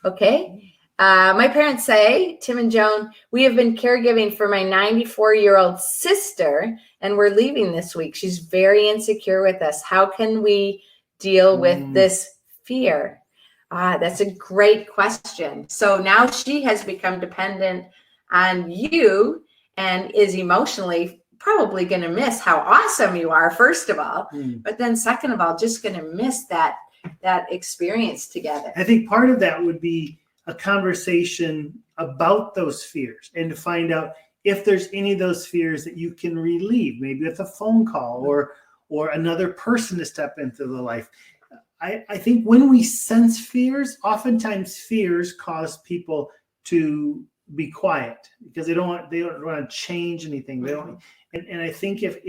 [SPEAKER 2] Okay. My parents say, Tim and Joan, we have been caregiving for my 94-year-old sister, and we're leaving this week. She's very insecure with us. How can we deal with this fear? That's a great question. So now she has become dependent on you and is emotionally probably going to miss how awesome you are, first of all, but then second of all, just going to miss that experience together.
[SPEAKER 1] I think part of that would be a conversation about those fears and to find out if there's any of those fears that you can relieve, maybe with a phone call or another person to step into the life. I think when we sense fears, oftentimes fears cause people to be quiet because they don't want to change anything. They don't, and I think if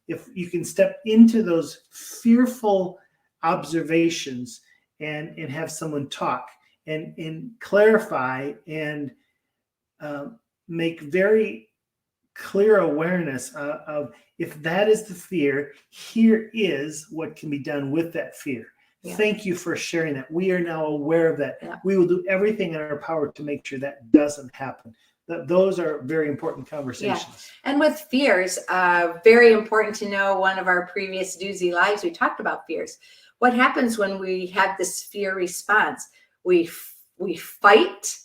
[SPEAKER 1] you can step into those fearful observations and have someone talk and clarify and make very clear awareness of if that is the fear, here is what can be done with that fear. Yeah. Thank you for sharing that. We are now aware of that. Yeah. We will do everything in our power to make sure that doesn't happen. Those are very important conversations.
[SPEAKER 2] Yeah. And with fears, very important to know, one of our previous Duzie lives, we talked about fears. What happens when we have this fear response? We fight,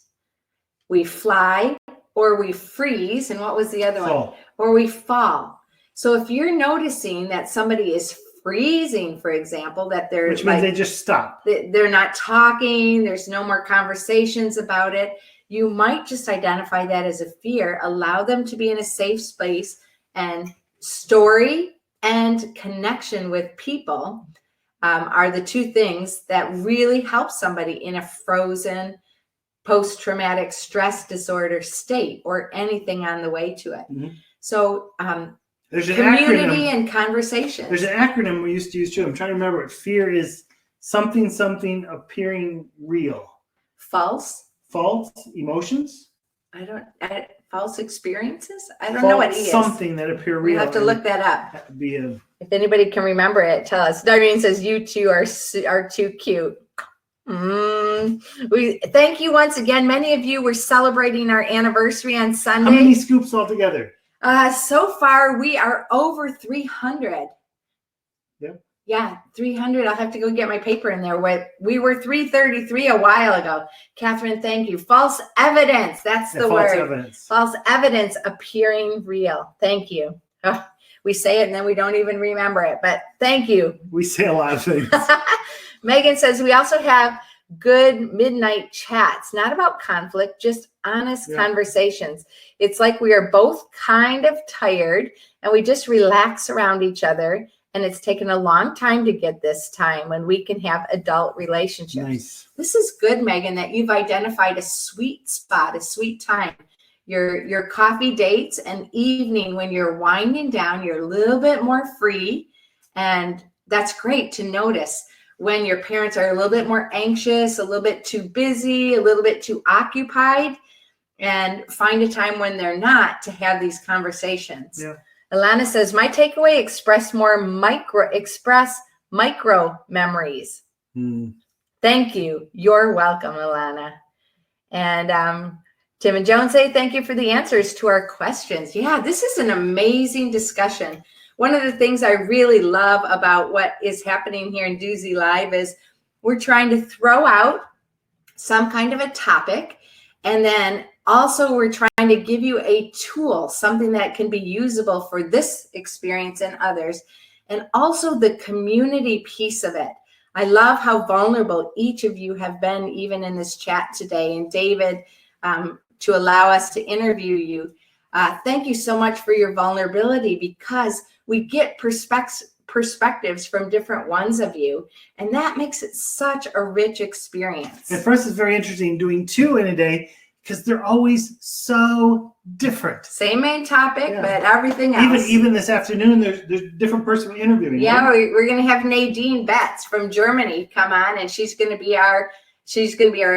[SPEAKER 2] we fly, or we freeze. And what was the other one? Or we fall. So if you're noticing that somebody is freezing, for example, that they're
[SPEAKER 1] which means they just stop.
[SPEAKER 2] They're not talking. There's no more conversations about it. You might just identify that as a fear. Allow them to be in a safe space, and story and connection with people are the two things that really help somebody in a frozen post-traumatic stress disorder state or anything on the way to it. Mm-hmm. So
[SPEAKER 1] there's an
[SPEAKER 2] community
[SPEAKER 1] acronym,
[SPEAKER 2] and conversation.
[SPEAKER 1] There's an acronym we used to use too. I'm trying to remember it. Fear is something appearing real.
[SPEAKER 2] False
[SPEAKER 1] emotions.
[SPEAKER 2] False experiences. I don't know what it is.
[SPEAKER 1] Something that appear real.
[SPEAKER 2] We have to look that up.
[SPEAKER 1] That would be
[SPEAKER 2] if anybody can remember it, tell us. Darlene says you two are too cute. We thank you once again. Many of you were celebrating our anniversary on Sunday.
[SPEAKER 1] How many scoops altogether?
[SPEAKER 2] So far we are over 300.
[SPEAKER 1] Yep.
[SPEAKER 2] Yeah, 300. I'll have to go get my paper in there. We were 333 a while ago. Catherine, thank you. False evidence. That's the word.
[SPEAKER 1] Evidence.
[SPEAKER 2] False evidence appearing real. Thank you. Oh, we say it and then we don't even remember it, but thank you.
[SPEAKER 1] We say a lot of things.
[SPEAKER 2] Megan says we also have good midnight chats, not about conflict, just honest conversations. It's like we are both kind of tired and we just relax around each other. And it's taken a long time to get this time when we can have adult relationships.
[SPEAKER 1] Nice.
[SPEAKER 2] This is good, Megan, that you've identified a sweet spot, a sweet time. Your coffee dates and evening when you're winding down, you're a little bit more free. And that's great to notice when your parents are a little bit more anxious, a little bit too busy, a little bit too occupied, and find a time when they're not to have these conversations.
[SPEAKER 1] Yeah.
[SPEAKER 2] Alana says, my takeaway, express micro memories. Thank you. You're welcome, Alana. And Tim and Joan say, thank you for the answers to our questions. Yeah, this is an amazing discussion. One of the things I really love about what is happening here in Duzie Live is we're trying to throw out some kind of a topic, and then also we're trying to give you a tool, something that can be usable for this experience and others, and also the community piece of it. I love how vulnerable each of you have been, even in this chat today, and David, to allow us to interview you. Thank you so much for your vulnerability, because we get perspectives from different ones of you, and that makes it such a rich experience.
[SPEAKER 1] And for us, it's very interesting doing two in a day because they're always so different.
[SPEAKER 2] Same main topic, but everything else.
[SPEAKER 1] Even this afternoon, there's a different person we're interviewing.
[SPEAKER 2] Yeah, right? We're going to have Nadine Betts from Germany come on, and she's going to be our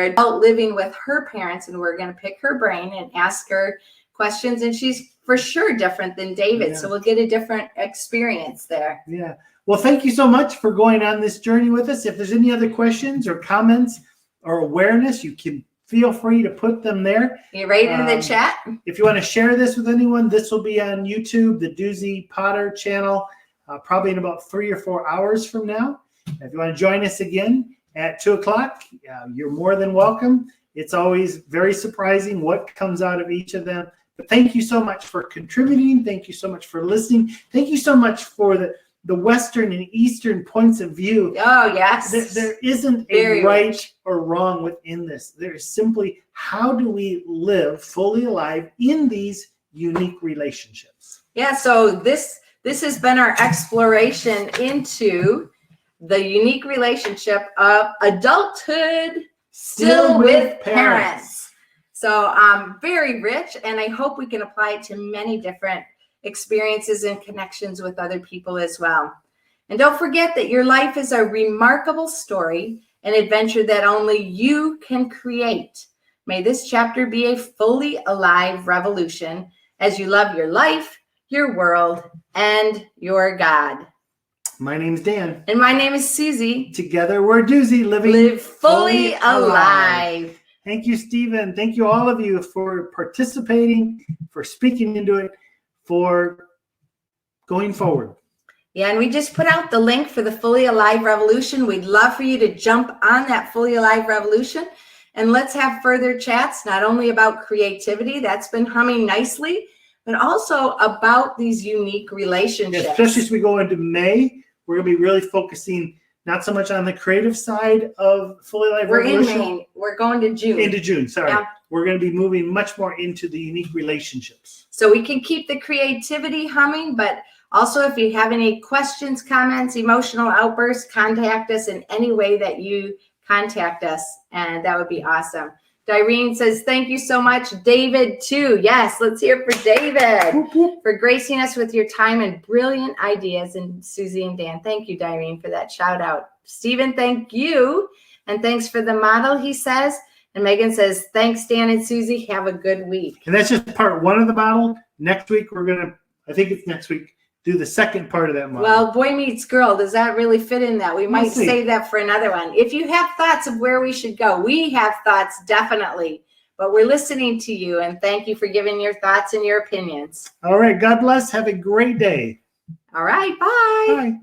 [SPEAKER 2] adult living with her parents, and we're going to pick her brain and ask her questions, and she's for sure different than David, so we'll get a different experience there.
[SPEAKER 1] Yeah. Well, thank you so much for going on this journey with us. If there's any other questions or comments or awareness, you can feel free to put them there.
[SPEAKER 2] You right in the chat.
[SPEAKER 1] If you want to share this with anyone, this will be on YouTube, the Duzie Potter channel, probably in about 3 or 4 hours from now. If you want to join us again, at 2 o'clock. You're more than welcome. It's always very surprising what comes out of each of them. But thank you so much for contributing. Thank you so much for listening. Thank you so much for the Western and Eastern points of view.
[SPEAKER 2] Oh, yes.
[SPEAKER 1] There isn't a right or wrong within this. There is simply, how do we live fully alive in these unique relationships?
[SPEAKER 2] Yeah, so this has been our exploration into the unique relationship of adulthood still with parents. So very rich, and I hope we can apply it to many different experiences and connections with other people as well. And don't forget that your life is a remarkable story, an adventure that only you can create. May this chapter be a fully alive revolution as you love your life, your world, and your God.
[SPEAKER 1] My name's Dan.
[SPEAKER 2] And my name is Susie.
[SPEAKER 1] Together we're Duzie,
[SPEAKER 2] Live fully alive.
[SPEAKER 1] Thank you, Stephen. Thank you, all of you, for participating, for speaking into it, for going forward.
[SPEAKER 2] Yeah, and we just put out the link for the Fully Alive Revolution. We'd love for you to jump on that Fully Alive Revolution, and let's have further chats, not only about creativity, that's been humming nicely, but also about these unique relationships.
[SPEAKER 1] Yeah, especially as we go into May, we're going to be really focusing not so much on the creative side of Fully Alive Revolution.
[SPEAKER 2] We're in May. We're going to June.
[SPEAKER 1] Into June, sorry.
[SPEAKER 2] Yeah.
[SPEAKER 1] We're going to be moving much more into the unique relationships.
[SPEAKER 2] So we can keep the creativity humming, but also if you have any questions, comments, emotional outbursts, contact us in any way that you contact us, and that would be awesome. Direne says, thank you so much. David, too. Yes, let's hear it for David for gracing us with your time and brilliant ideas. And Susie and Dan, thank you, Direne, for that shout out. Stephen, thank you. And thanks for the model, he says. And Megan says, thanks, Dan and Susie. Have a good week.
[SPEAKER 1] And that's just part one of the model. Next week, we're going to, I think it's next week, do the second part of that model.
[SPEAKER 2] Well, boy meets girl. Does that really fit in that? We might save that for another one. If you have thoughts of where we should go, we have thoughts, definitely. But we're listening to you, and thank you for giving your thoughts and your opinions.
[SPEAKER 1] All right. God bless. Have a great day.
[SPEAKER 2] All right. Bye.
[SPEAKER 1] Bye.